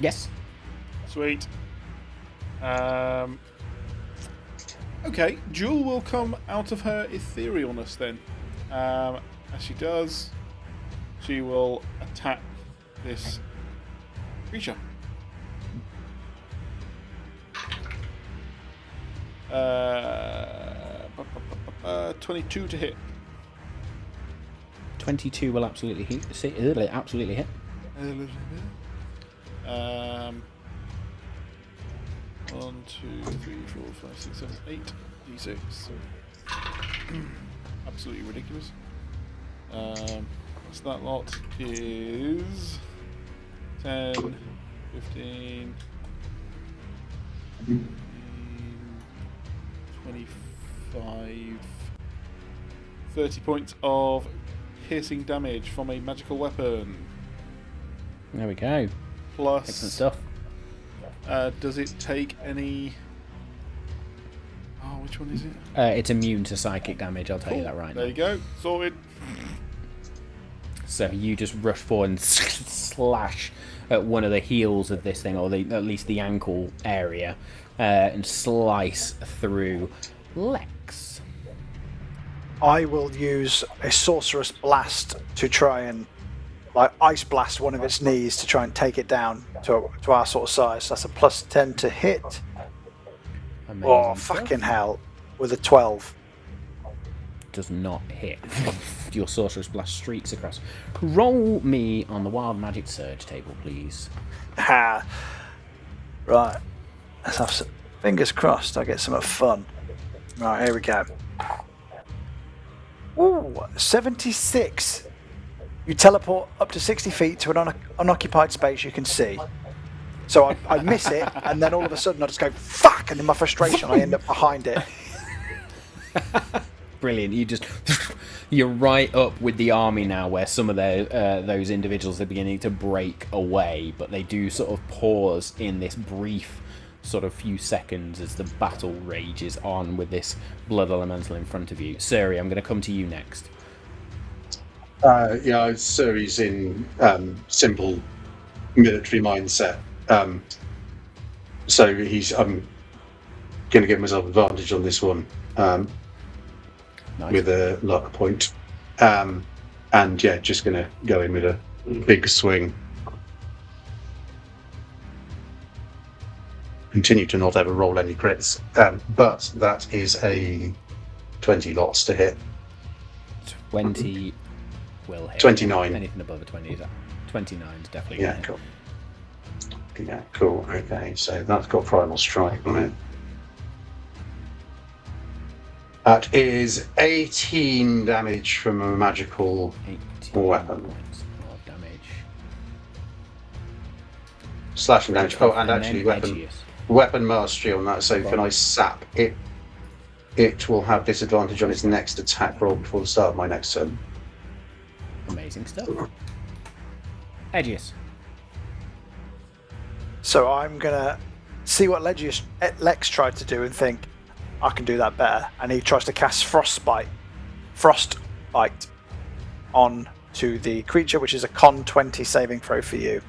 Speaker 1: Yes.
Speaker 4: Sweet. Okay, Jewel will come out of her etherealness then. As she does, she will attack this creature. 22 to hit.
Speaker 1: 22 will absolutely hit. Absolutely hit.
Speaker 4: 1, 2, 3, 4, 5, 6, 7, 8, d6. Absolutely ridiculous. So that lot is 10, 15, 25, 30 points of piercing damage from a magical weapon.
Speaker 1: There we go.
Speaker 4: Plus,
Speaker 1: Excellent stuff.
Speaker 4: does it take any... Oh, which one is it?
Speaker 1: It's immune to psychic damage, I'll tell you that right now.
Speaker 4: There you go. Sorted.
Speaker 1: So you just rush forward and slash at one of the heels of this thing, or at least the ankle area, and slice through Lex.
Speaker 2: I will use a sorceress blast to try and ice blast one of its knees to try and take it down to our sort of size. That's a +10 to hit.
Speaker 1: Amazing
Speaker 2: Oh,
Speaker 1: stuff.
Speaker 2: fucking hell. With a 12.
Speaker 1: Does not hit. Your sorcerer's blast streaks across. Roll me on the wild magic surge table, please.
Speaker 2: Ha. Right. Let's have some fingers crossed I get some fun. Right, here we go. Ooh, 76. You teleport up to 60 feet to an unoccupied space you can see. So I miss it, and then all of a sudden I just go, fuck, and in my frustration I end up behind it.
Speaker 1: Brilliant. You're right up with the army now, where some of those individuals are beginning to break away, but they do sort of pause in this brief sort of few seconds as the battle rages on with this blood elemental in front of you. Suri, I'm going to come to you next.
Speaker 5: Yeah, Suri's in simple military mindset. So I'm going to give myself advantage on this one
Speaker 1: Nice.
Speaker 5: with a luck point. And yeah, just going to go in with a big swing. Continue to not ever roll any crits, but that is a 20 lots to hit.
Speaker 1: 20 will hit.
Speaker 5: 29.
Speaker 1: Anything above a 20 is 29 is definitely
Speaker 5: Yeah,
Speaker 1: going to
Speaker 5: cool. Yeah, cool. Okay, so that's got primal strike on it. That is 18 damage from a magical
Speaker 1: 18
Speaker 5: weapon.
Speaker 1: points of damage.
Speaker 5: Slashing damage. Oh, and
Speaker 1: then
Speaker 5: actually
Speaker 1: Edgius.
Speaker 5: weapon mastery on that. So can I sap it? It will have disadvantage on its next attack roll before the start of my next turn.
Speaker 1: Amazing stuff. Edgius.
Speaker 2: So I'm going to see what Lex tried to do and think, I can do that better. And he tries to cast Frostbite on to the creature, which is a con 20 saving throw for you.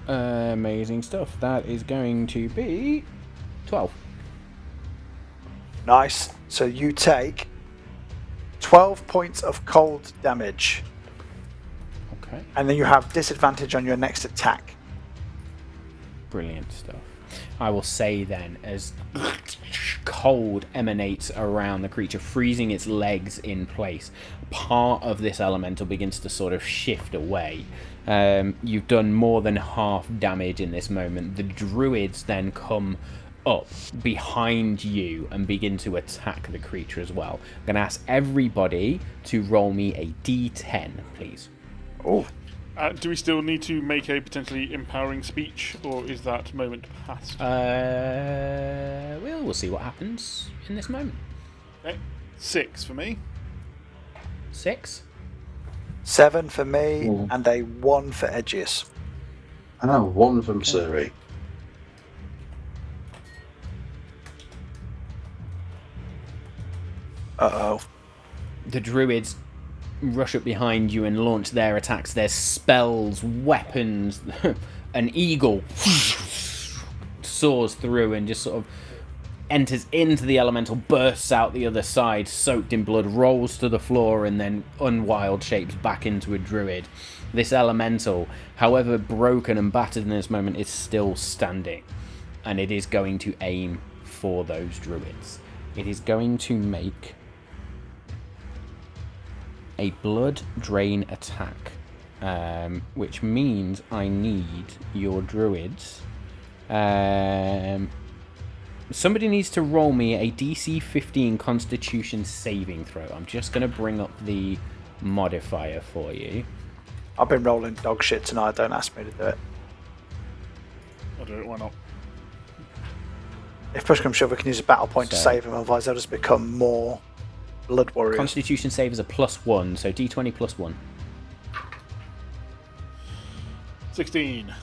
Speaker 1: Amazing stuff. That is going to be 12.
Speaker 2: Nice. So you take 12 points of cold damage.
Speaker 1: Okay.
Speaker 2: And then you have disadvantage on your next attack.
Speaker 1: Brilliant stuff. I will say then, as cold emanates around the creature, freezing its legs in place, part of this elemental begins to sort of shift away. You've done more than half damage in this moment. The druids then come up behind you and begin to attack the creature as well. I'm going to ask everybody to roll me a d10, please.
Speaker 2: Oh,
Speaker 4: Do we still need to make a potentially empowering speech, or is that moment past?
Speaker 1: We'll see what happens in this moment.
Speaker 4: Okay. 6 for me.
Speaker 1: 6.
Speaker 2: 7 for me,
Speaker 5: Ooh.
Speaker 2: and a 1 for Edgius.
Speaker 5: Oh, one from Suri.
Speaker 2: Uh-oh.
Speaker 1: The druids rush up behind you and launch their attacks, their spells, weapons. An eagle soars through and just sort of enters into the elemental, bursts out the other side, soaked in blood, rolls to the floor, and then unwild shapes back into a druid. This elemental, however broken and battered in this moment, is still standing, and it is going to aim for those druids. It is going to make a blood drain attack, which means I need your druids Somebody needs to roll me a DC 15 Constitution saving throw. I'm just going to bring up the modifier for you.
Speaker 2: I've been rolling dog shit tonight. Don't ask me to do it.
Speaker 4: I'll do it. Why not?
Speaker 2: If push comes shove, we can use a battle point to
Speaker 1: So-
Speaker 2: save him. Otherwise, they'll just become more blood warriors.
Speaker 1: Constitution save is a +1, so D20 +1.
Speaker 4: 16.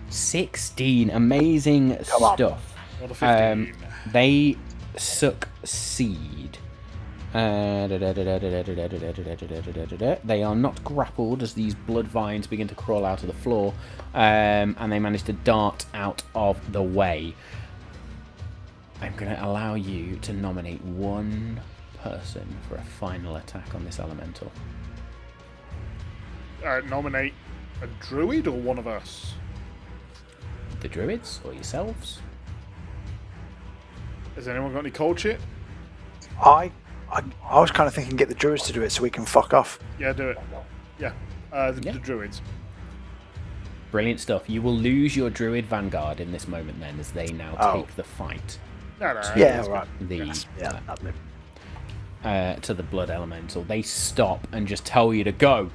Speaker 1: 16. Amazing
Speaker 2: Come on.
Speaker 1: stuff.
Speaker 4: Not a 15.
Speaker 1: They succeed. They are not grappled as these blood vines begin to crawl out of the floor, and they manage to dart out of the way. I'm going to allow you to nominate one person for a final attack on this elemental.
Speaker 4: Nominate a druid or one of us?
Speaker 1: The druids or yourselves?
Speaker 4: Has anyone got any cold shit?
Speaker 2: I was kind of thinking get the druids to do it so we can fuck off.
Speaker 4: Yeah, do it. Yeah. The druids.
Speaker 1: Brilliant stuff. You will lose your druid vanguard in this moment then, as they now take the fight.
Speaker 4: No.
Speaker 2: Yeah, all right.
Speaker 1: The
Speaker 2: Yeah, lovely.
Speaker 1: to the blood elemental. They stop and just tell you to go.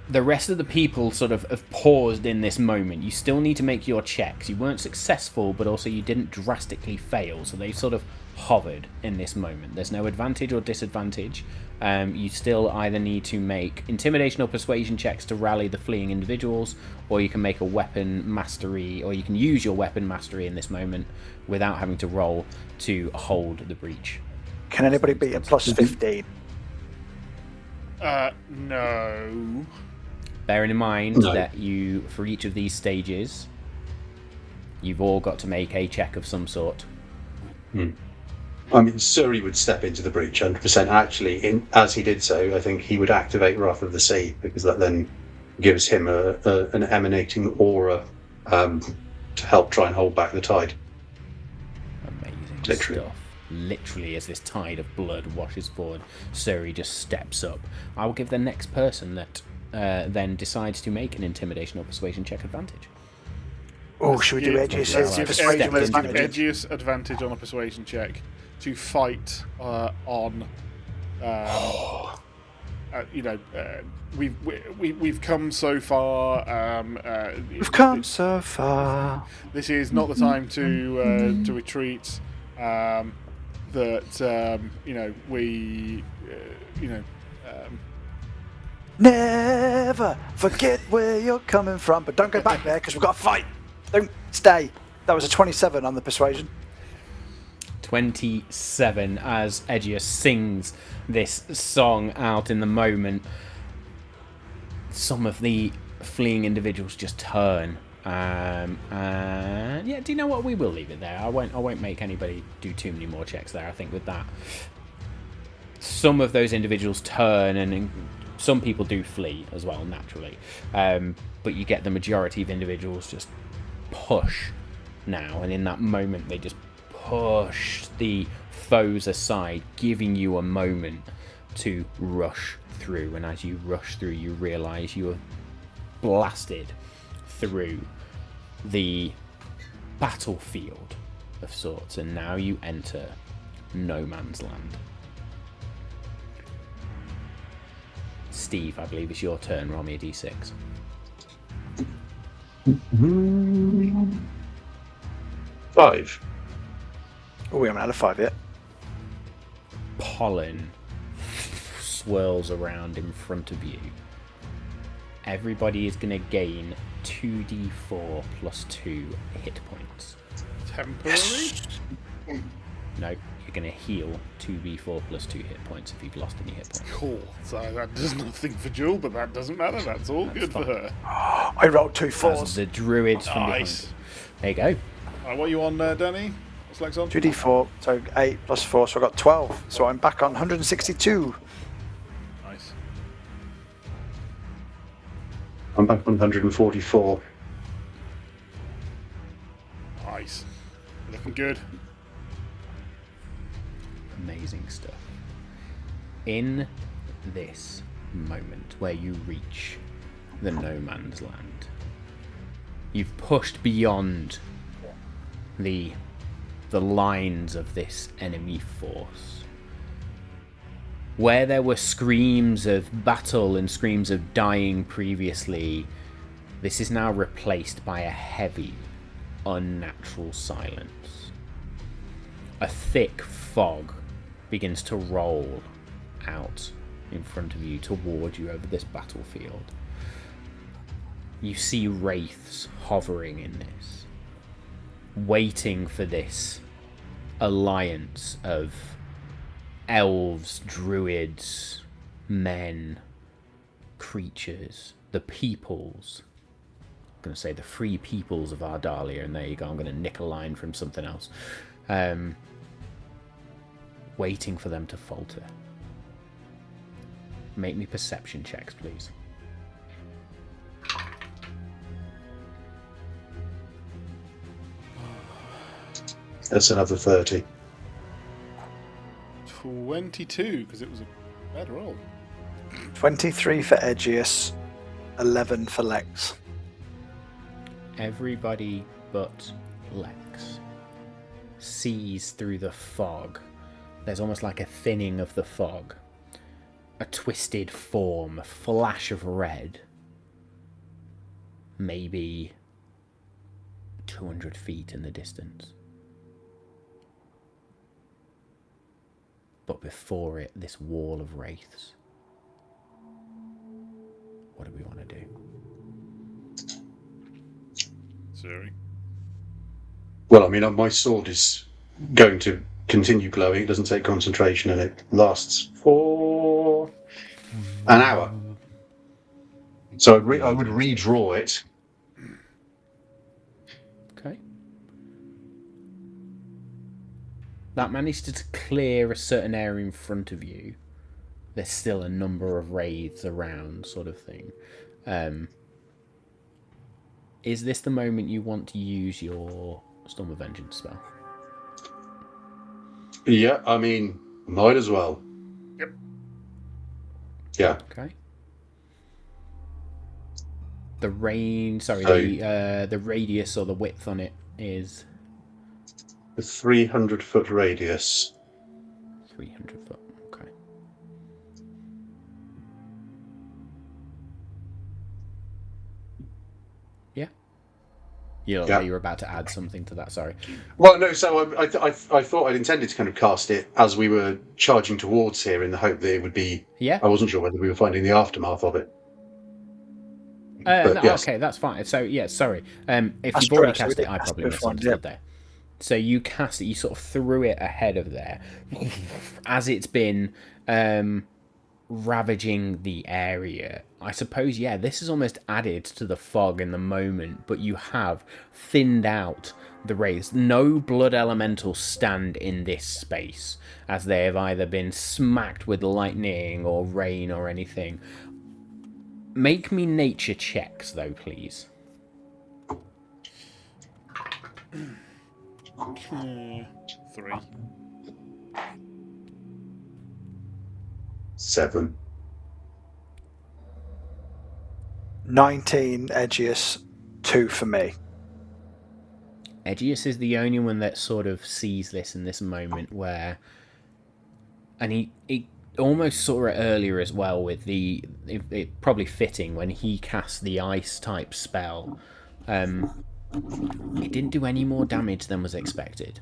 Speaker 1: The rest of the people sort of have paused in this moment. You still need to make your checks. You weren't successful, but also you didn't drastically fail, so they've sort of hovered in this moment. There's no advantage or disadvantage. You still either need to make intimidation or persuasion checks to rally the fleeing individuals, or you can make a weapon mastery, or you can use your weapon mastery in this moment without having to roll to hold the breach.
Speaker 2: Can anybody beat a plus 15?
Speaker 4: No.
Speaker 1: Bearing in mind
Speaker 5: No.
Speaker 1: that you, for each of these stages, you've all got to make a check of some sort.
Speaker 5: I mean, Suri would step into the breach 100%. Actually, as he did so, I think he would activate Wrath of the Sea, because that then gives him an emanating aura to help try and hold back the tide.
Speaker 1: Amazing
Speaker 5: Literally.
Speaker 1: stuff. Literally, as this tide of blood washes forward, Suri just steps up. I will give the next person that then decides to make an intimidation or persuasion check advantage.
Speaker 2: Oh, should we do edges?
Speaker 1: Let's give
Speaker 2: Persuasion
Speaker 1: Step
Speaker 2: with
Speaker 1: into the
Speaker 2: advantage?
Speaker 4: Edgious advantage on a persuasion check to fight on. We've come so far.
Speaker 2: We've come so far.
Speaker 4: This is not the time to retreat.
Speaker 2: Never forget where you're coming from, but don't go back there because we've got to fight. Don't stay. That was a 27 on the persuasion.
Speaker 1: 27 as Edgius sings this song out in the moment. Some of the fleeing individuals just turn. And yeah, do you know what? We will leave it there. I won't make anybody do too many more checks there. I think with that, some of those individuals turn, and some people do flee as well, naturally. But you get the majority of individuals just push now, and in that moment they just push the foes aside, giving you a moment to rush through. And as you rush through, you realise you are blasted through the battlefield of sorts, and now you enter no man's land. Steve, I believe it's your turn. Roll me a d6.
Speaker 5: Five.
Speaker 2: Oh, we haven't had a 5 yet.
Speaker 1: Pollen swirls around in front of you. Everybody is going to gain 2d4 plus 2 hit points.
Speaker 4: Temporary?
Speaker 1: No, you're going to heal 2d4 plus 2 hit points if you've lost any hit points.
Speaker 4: Cool. So that does nothing for Jewel, but that doesn't matter. That's all good for her.
Speaker 2: I rolled 2
Speaker 1: As
Speaker 2: 4s.
Speaker 1: the druids from
Speaker 4: Nice.
Speaker 1: behind. There you go.
Speaker 4: What are you on, Danny? What's Lex on?
Speaker 2: 2d4, so 8 plus 4, so I got 12. So I'm back on 162.
Speaker 4: Nice.
Speaker 5: I'm back 144.
Speaker 4: Nice. Looking good.
Speaker 1: Amazing stuff. In this moment where you reach the no man's land, you've pushed beyond the the lines of this enemy force. Where there were screams of battle and screams of dying previously, this is now replaced by a heavy, unnatural silence. A thick fog begins to roll out in front of you, toward you over this battlefield. You see wraiths hovering in this, waiting for this alliance of elves, druids, men, creatures, the peoples. I'm going to say the free peoples of Ardalia, and there you go, I'm going to nick a line from something else. Waiting for them to falter. Make me perception checks, please.
Speaker 5: That's another 30.
Speaker 4: 22, because it was a bad roll.
Speaker 2: 23 for Aegeus, 11 for Lex.
Speaker 1: Everybody but Lex sees through the fog. There's almost like a thinning of the fog. A twisted form, a flash of red. Maybe 200 feet in the distance. But before it, this wall of wraiths. What do we want to do?
Speaker 4: Sorry.
Speaker 5: Well, I mean, my sword is going to continue glowing. It doesn't take concentration, and it lasts for an hour. So I would redraw it.
Speaker 1: Okay. That managed to clear a certain area in front of you. There's still a number of wraiths around, sort of thing. Is this the moment you want to use your Storm of Vengeance spell?
Speaker 5: Yeah, I mean, might as well.
Speaker 4: Yep.
Speaker 5: Yeah.
Speaker 1: Okay. The range, sorry, the radius or the width on it is
Speaker 5: A 300-foot radius.
Speaker 1: 300 foot. Okay. Yeah. You were about to add something to that. Sorry.
Speaker 5: Well, no. So I thought I'd intended to kind of cast it as we were charging towards here, in the hope that it would be.
Speaker 1: Yeah.
Speaker 5: I wasn't sure whether we were finding the aftermath of it.
Speaker 1: No,
Speaker 5: yes.
Speaker 1: Okay, that's fine. So yeah, sorry. If
Speaker 2: That's
Speaker 1: you've already
Speaker 2: true,
Speaker 1: cast
Speaker 2: we
Speaker 1: it, I
Speaker 2: did
Speaker 1: probably
Speaker 2: cast it before,
Speaker 1: misunderstood
Speaker 2: yeah.
Speaker 1: there. So you cast it. You sort of threw it ahead of there, as it's been ravaging the area. I suppose, yeah, this is almost added to the fog in the moment, but you have thinned out the wraiths. No blood elementals stand in this space, as they have either been smacked with lightning or rain or anything. Make me nature checks, though, please.
Speaker 4: 3.
Speaker 5: 7.
Speaker 2: 19 Aegeus, 2 for me.
Speaker 1: Aegeus is the only one that sort of sees this in this moment where... And he almost saw it earlier as well with the... It probably fitting when he cast the ice-type spell. It didn't do any more damage than was expected.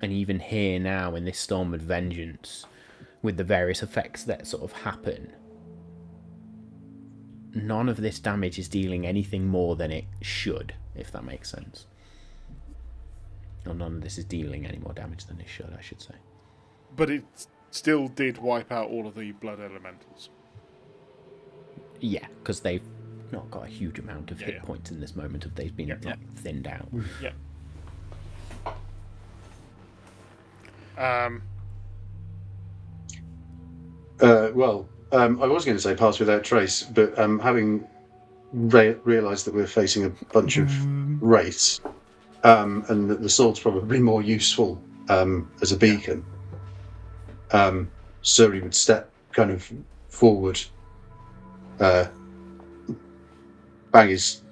Speaker 1: And even here now in this Storm of Vengeance, with the various effects that sort of happen, none of this damage is dealing anything more than it should, if that makes sense. Or none of this is dealing any more damage than it should, I should say.
Speaker 4: But it still did wipe out all of the blood elementals.
Speaker 1: Yeah, because they've not got a huge amount of hit points in this moment of they've been thinned out.
Speaker 4: Yeah.
Speaker 5: I was going to say pass without trace, but having realised that we're facing a bunch of wraiths, and that the sword's probably more useful as a beacon, Suri would step kind of forward, bang his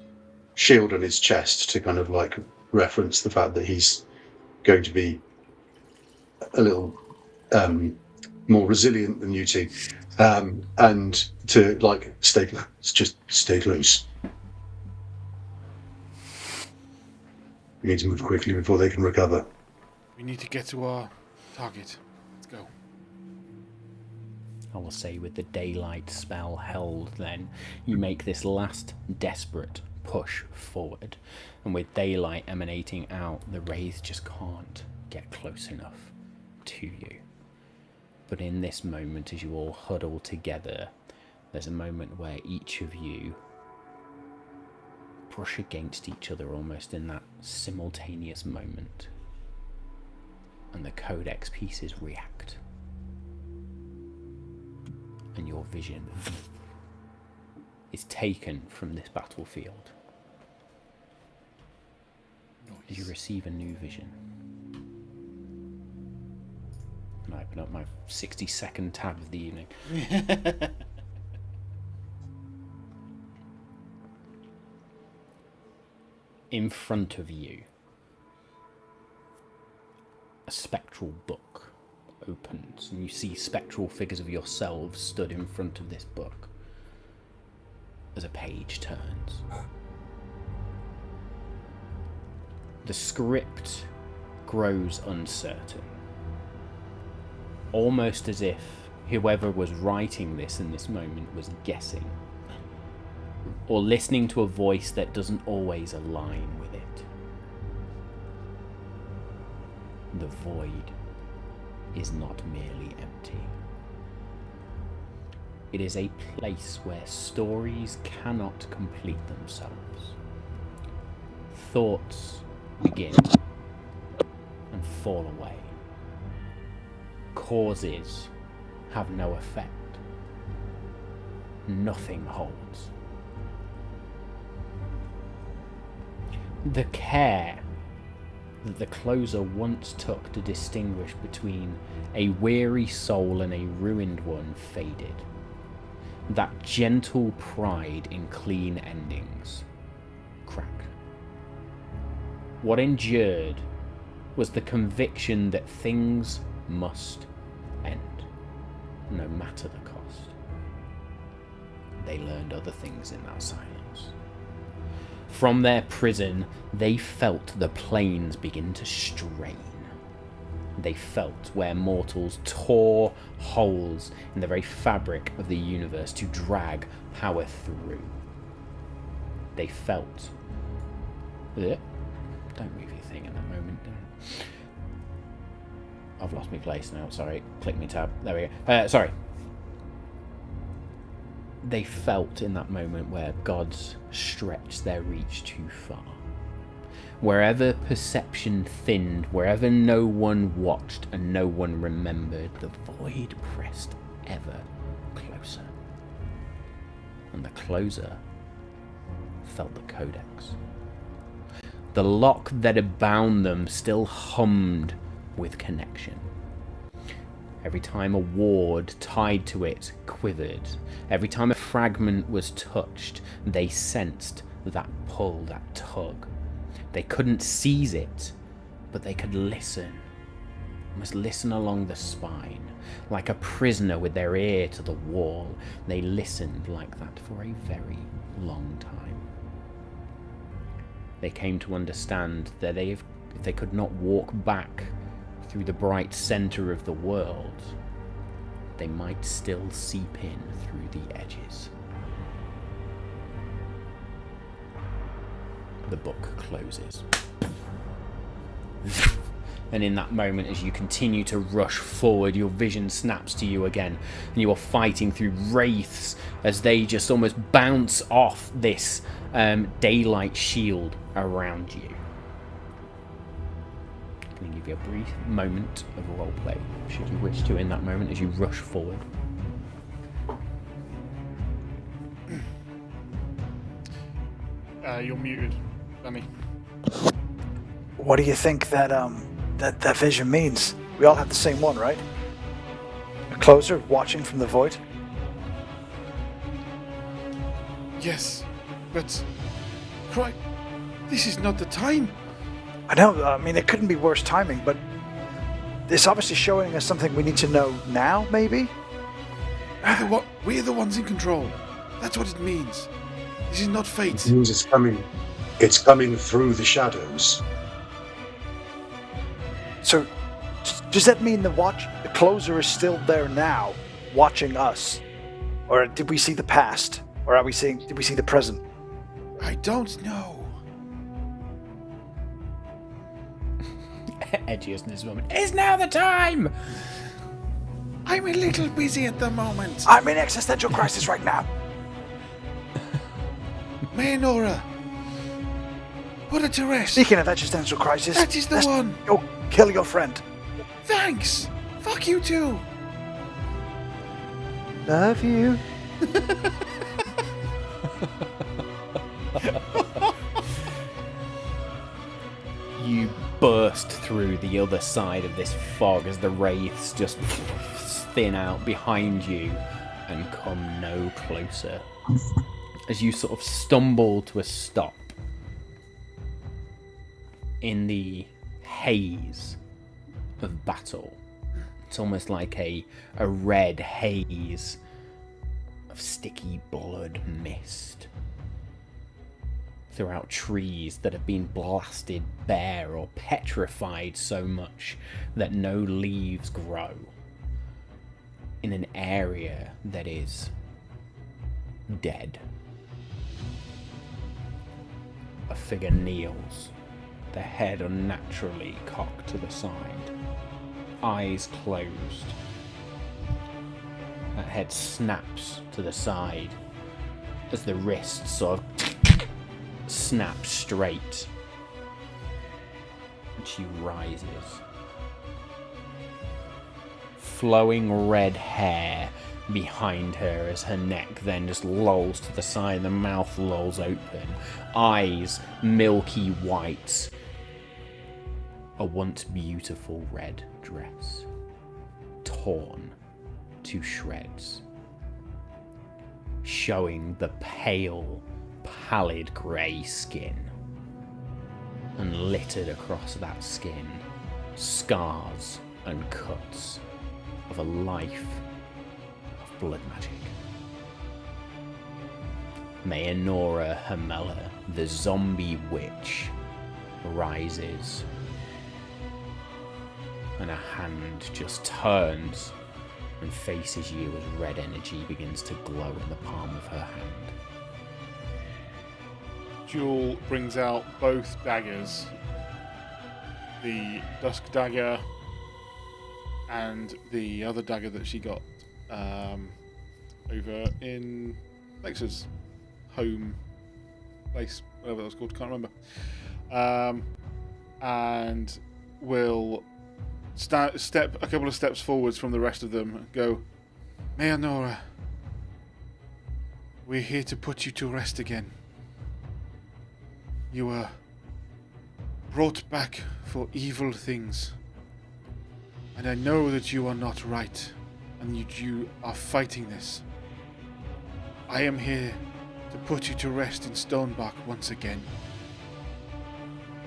Speaker 5: shield on his chest to kind of like reference the fact that he's going to be a little more resilient than you two, and to just stay close. We need to move quickly before they can recover.
Speaker 4: We need to get to our target. Let's go.
Speaker 1: I will say with the daylight spell held then, you make this last desperate push forward, and with daylight emanating out, the wraiths just can't get close enough to you. But in this moment, as you all huddle together, there's a moment where each of you brush against each other almost in that simultaneous moment, and the codex pieces react, and your vision is taken from this battlefield. You receive a new vision. And I open up my 60-second tab of the evening. In front of you, a spectral book opens, and you see spectral figures of yourselves stood in front of this book as a page turns. The script grows uncertain, almost as if whoever was writing this in this moment was guessing, or listening to a voice that doesn't always align with it. The void is not merely empty. It is a place where stories cannot complete themselves. Thoughts begin and fall away. Causes have no effect. Nothing holds. The care that the closer once took to distinguish between a weary soul and a ruined one faded. That gentle pride in clean endings cracked. What endured was the conviction that things must end, no matter the cost. They learned other things in that silence. From their prison, they felt the planes begin to strain. They felt where mortals tore holes in the very fabric of the universe to drag power through. They felt... Don't move your thing in that moment. I've lost my place now, sorry. Click me tab. There we go. Sorry. They felt in that moment where gods stretched their reach too far. Wherever perception thinned, wherever no one watched and no one remembered, the void pressed ever closer. And the closer felt the codex. The lock that had bound them still hummed with connection. Every time a ward tied to it quivered, every time a fragment was touched, they sensed that pull, that tug. They couldn't seize it, but they could listen. Must listen along the spine, like a prisoner with their ear to the wall. They listened like that for a very long time. They came to understand that if they could not walk back through the bright centre of the world, they might still seep in through the edges. The book closes. And in that moment, as you continue to rush forward, your vision snaps to you again, and you are fighting through wraiths as they just almost bounce off this daylight shield around you. I'm going to give you a brief moment of roleplay, should you wish to, in that moment as you rush forward.
Speaker 4: You're muted, Danny.
Speaker 2: What do you think that that vision means? We all have the same one, right? A closer watching from the void?
Speaker 4: Yes, but... Christ, this is not the time.
Speaker 2: I know, I mean, it couldn't be worse timing, but it's obviously showing us something we need to know now, maybe?
Speaker 4: We're the ones in control. That's what it means. This is not fate.
Speaker 5: It means it's coming. It's coming through the shadows.
Speaker 2: So, does that mean the closer is still there now, watching us? Or did we see the past? Or did we see the present?
Speaker 4: I don't know.
Speaker 1: Edgiest in this moment. Is now the time!
Speaker 4: I'm a little busy at the moment.
Speaker 2: I'm in existential crisis right now.
Speaker 4: Mayanora, put it to rest.
Speaker 2: Speaking of existential crisis,
Speaker 4: That is the
Speaker 2: let's
Speaker 4: one.
Speaker 2: Go kill your friend.
Speaker 4: Thanks. Fuck you too.
Speaker 2: Love you.
Speaker 1: You burst through the other side of this fog as the wraiths just thin out behind you and come no closer. As you sort of stumble to a stop in the haze of battle. It's almost like a red haze of sticky blood mist throughout trees that have been blasted bare or petrified so much that no leaves grow in an area that is dead. A figure kneels, the head unnaturally cocked to the side, eyes closed. That head snaps to the side as the wrists sort of snap straight. And she rises. Flowing red hair behind her as her neck then just lolls to the side, the mouth lolls open, eyes milky white, a once beautiful red dress torn to shreds, showing the pale, pallid grey skin, and littered across that skin scars and cuts of a life of blood magic. Mayanora Hamela, the zombie witch, rises, and a hand just turns and faces you as red energy begins to glow in the palm of her hand.
Speaker 4: Jewel brings out both daggers, the Dusk Dagger and the other dagger that she got over in Lex's home place, whatever that was called, can't remember. And will step a couple of steps forwards from the rest of them and go, Mayanora, we're here to put you to rest again. You were brought back for evil things. And I know that you are not right, and you are fighting this. I am here to put you to rest in Stonebark once again.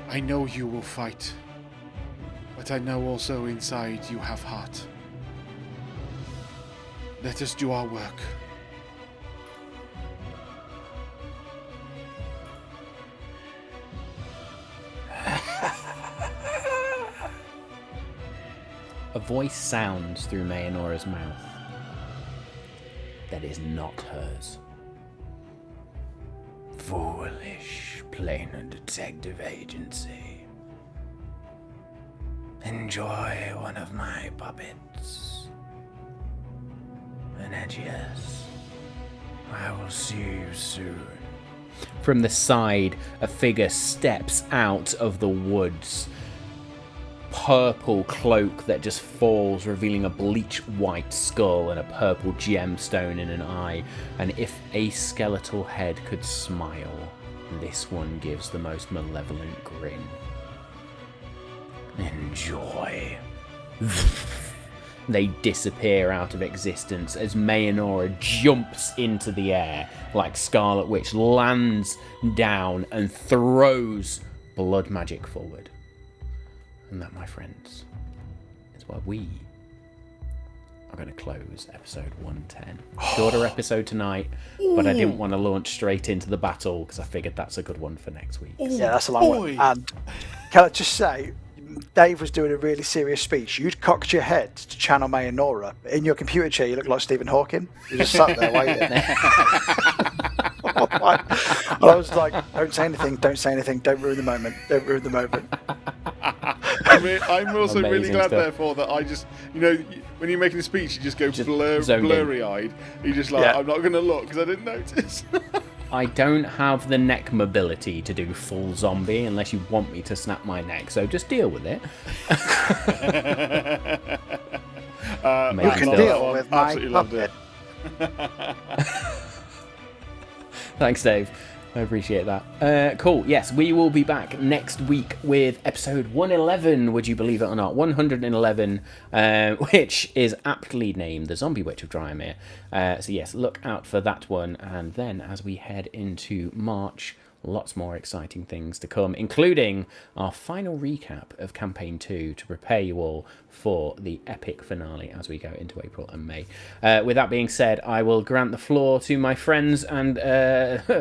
Speaker 4: I know you will fight, but I know also inside you have heart. Let us do our work.
Speaker 1: A voice sounds through Mayanora's mouth that is not hers. Foolish, plain and detective agency. Enjoy one of my puppets. Energius, I will see you soon. From the side, a figure steps out of the woods. Purple cloak that just falls, revealing a bleach white skull and a purple gemstone in an eye. And if a skeletal head could smile, this one gives the most malevolent grin. Enjoy. They disappear out of existence as Mayanora jumps into the air like Scarlet Witch, lands down and throws blood magic forward. And that, my friends, is where we are going to close episode 110. Shorter episode tonight, but I didn't want to launch straight into the battle because I figured that's a good one for next week.
Speaker 2: Yeah, that's a long one. And can I just say, Dave was doing a really serious speech. You'd cocked your head to channel Mayanora. In your computer chair, you look like Stephen Hawking. You just sat there waiting. And I was like, don't say anything, don't ruin the moment,
Speaker 4: I'm also
Speaker 1: Amazing
Speaker 4: really glad,
Speaker 1: stuff.
Speaker 4: therefore, that I just, when you're making a speech, you just go
Speaker 1: zoned in.
Speaker 4: blurry-eyed. You're just like, I'm not going to look because I didn't notice.
Speaker 1: I don't have the neck mobility to do full zombie unless you want me to snap my neck, so just deal with it.
Speaker 2: You can deal with my
Speaker 4: Absolutely loved it.
Speaker 2: puppet.
Speaker 1: Thanks, Dave. I appreciate that. Cool. Yes, we will be back next week with episode 111, would you believe it or not? 111, which is aptly named The Zombie Witch of Dryamere. So yes, look out for that one. And then as we head into March, lots more exciting things to come, including our final recap of Campaign 2 to prepare you all for the epic finale as we go into April and May. With that being said, I will grant the floor to my friends and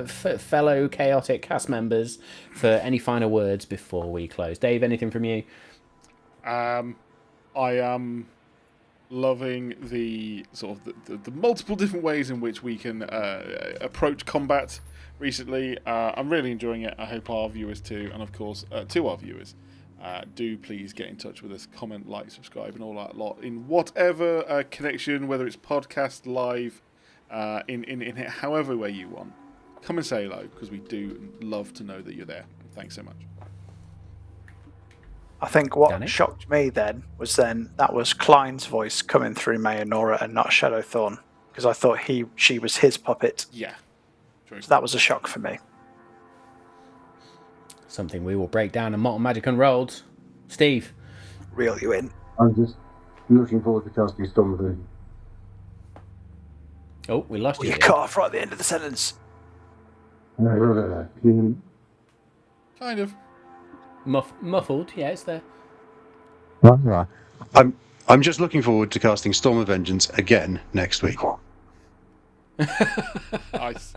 Speaker 1: fellow chaotic cast members for any final words before we close. Dave, anything from you?
Speaker 4: I am loving the sort of the multiple different ways in which we can approach combat recently. I'm really enjoying it. I hope our viewers too, and of course to our viewers, do please get in touch with us, comment, like, subscribe, and all that lot in whatever connection, whether it's podcast, live, in however way you want. Come and say hello, because we do love to know that you're there. Thanks so much.
Speaker 2: I think what
Speaker 1: Danny?
Speaker 2: shocked me then that was Klein's voice coming through Mayanora and not Shadowthorn, because I thought she was his puppet.
Speaker 4: Yeah. True.
Speaker 2: So that was a shock for me.
Speaker 1: Something we will break down in Malt Magic Unrolled. Steve?
Speaker 2: Reel you in.
Speaker 5: I'm just looking forward to casting Storm of Vision.
Speaker 1: Oh, we lost
Speaker 2: Well,
Speaker 1: you.
Speaker 2: you cut off right at the end of the sentence.
Speaker 5: I'm
Speaker 4: Kind of.
Speaker 1: Muffled, yeah, it's there.
Speaker 5: just looking forward to casting Storm of Vengeance again next week.
Speaker 4: Nice.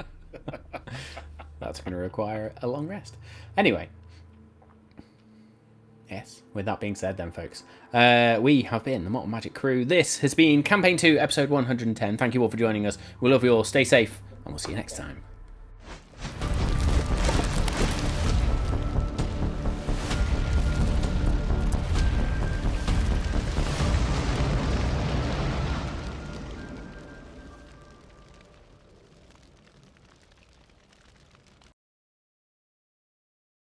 Speaker 1: That's going to require a long rest. Anyway. Yes, with that being said then, folks, we have been the Malt Magic crew. This has been Campaign 2, episode 110. Thank you all for joining us. We love you all. Stay safe, and we'll see you next time.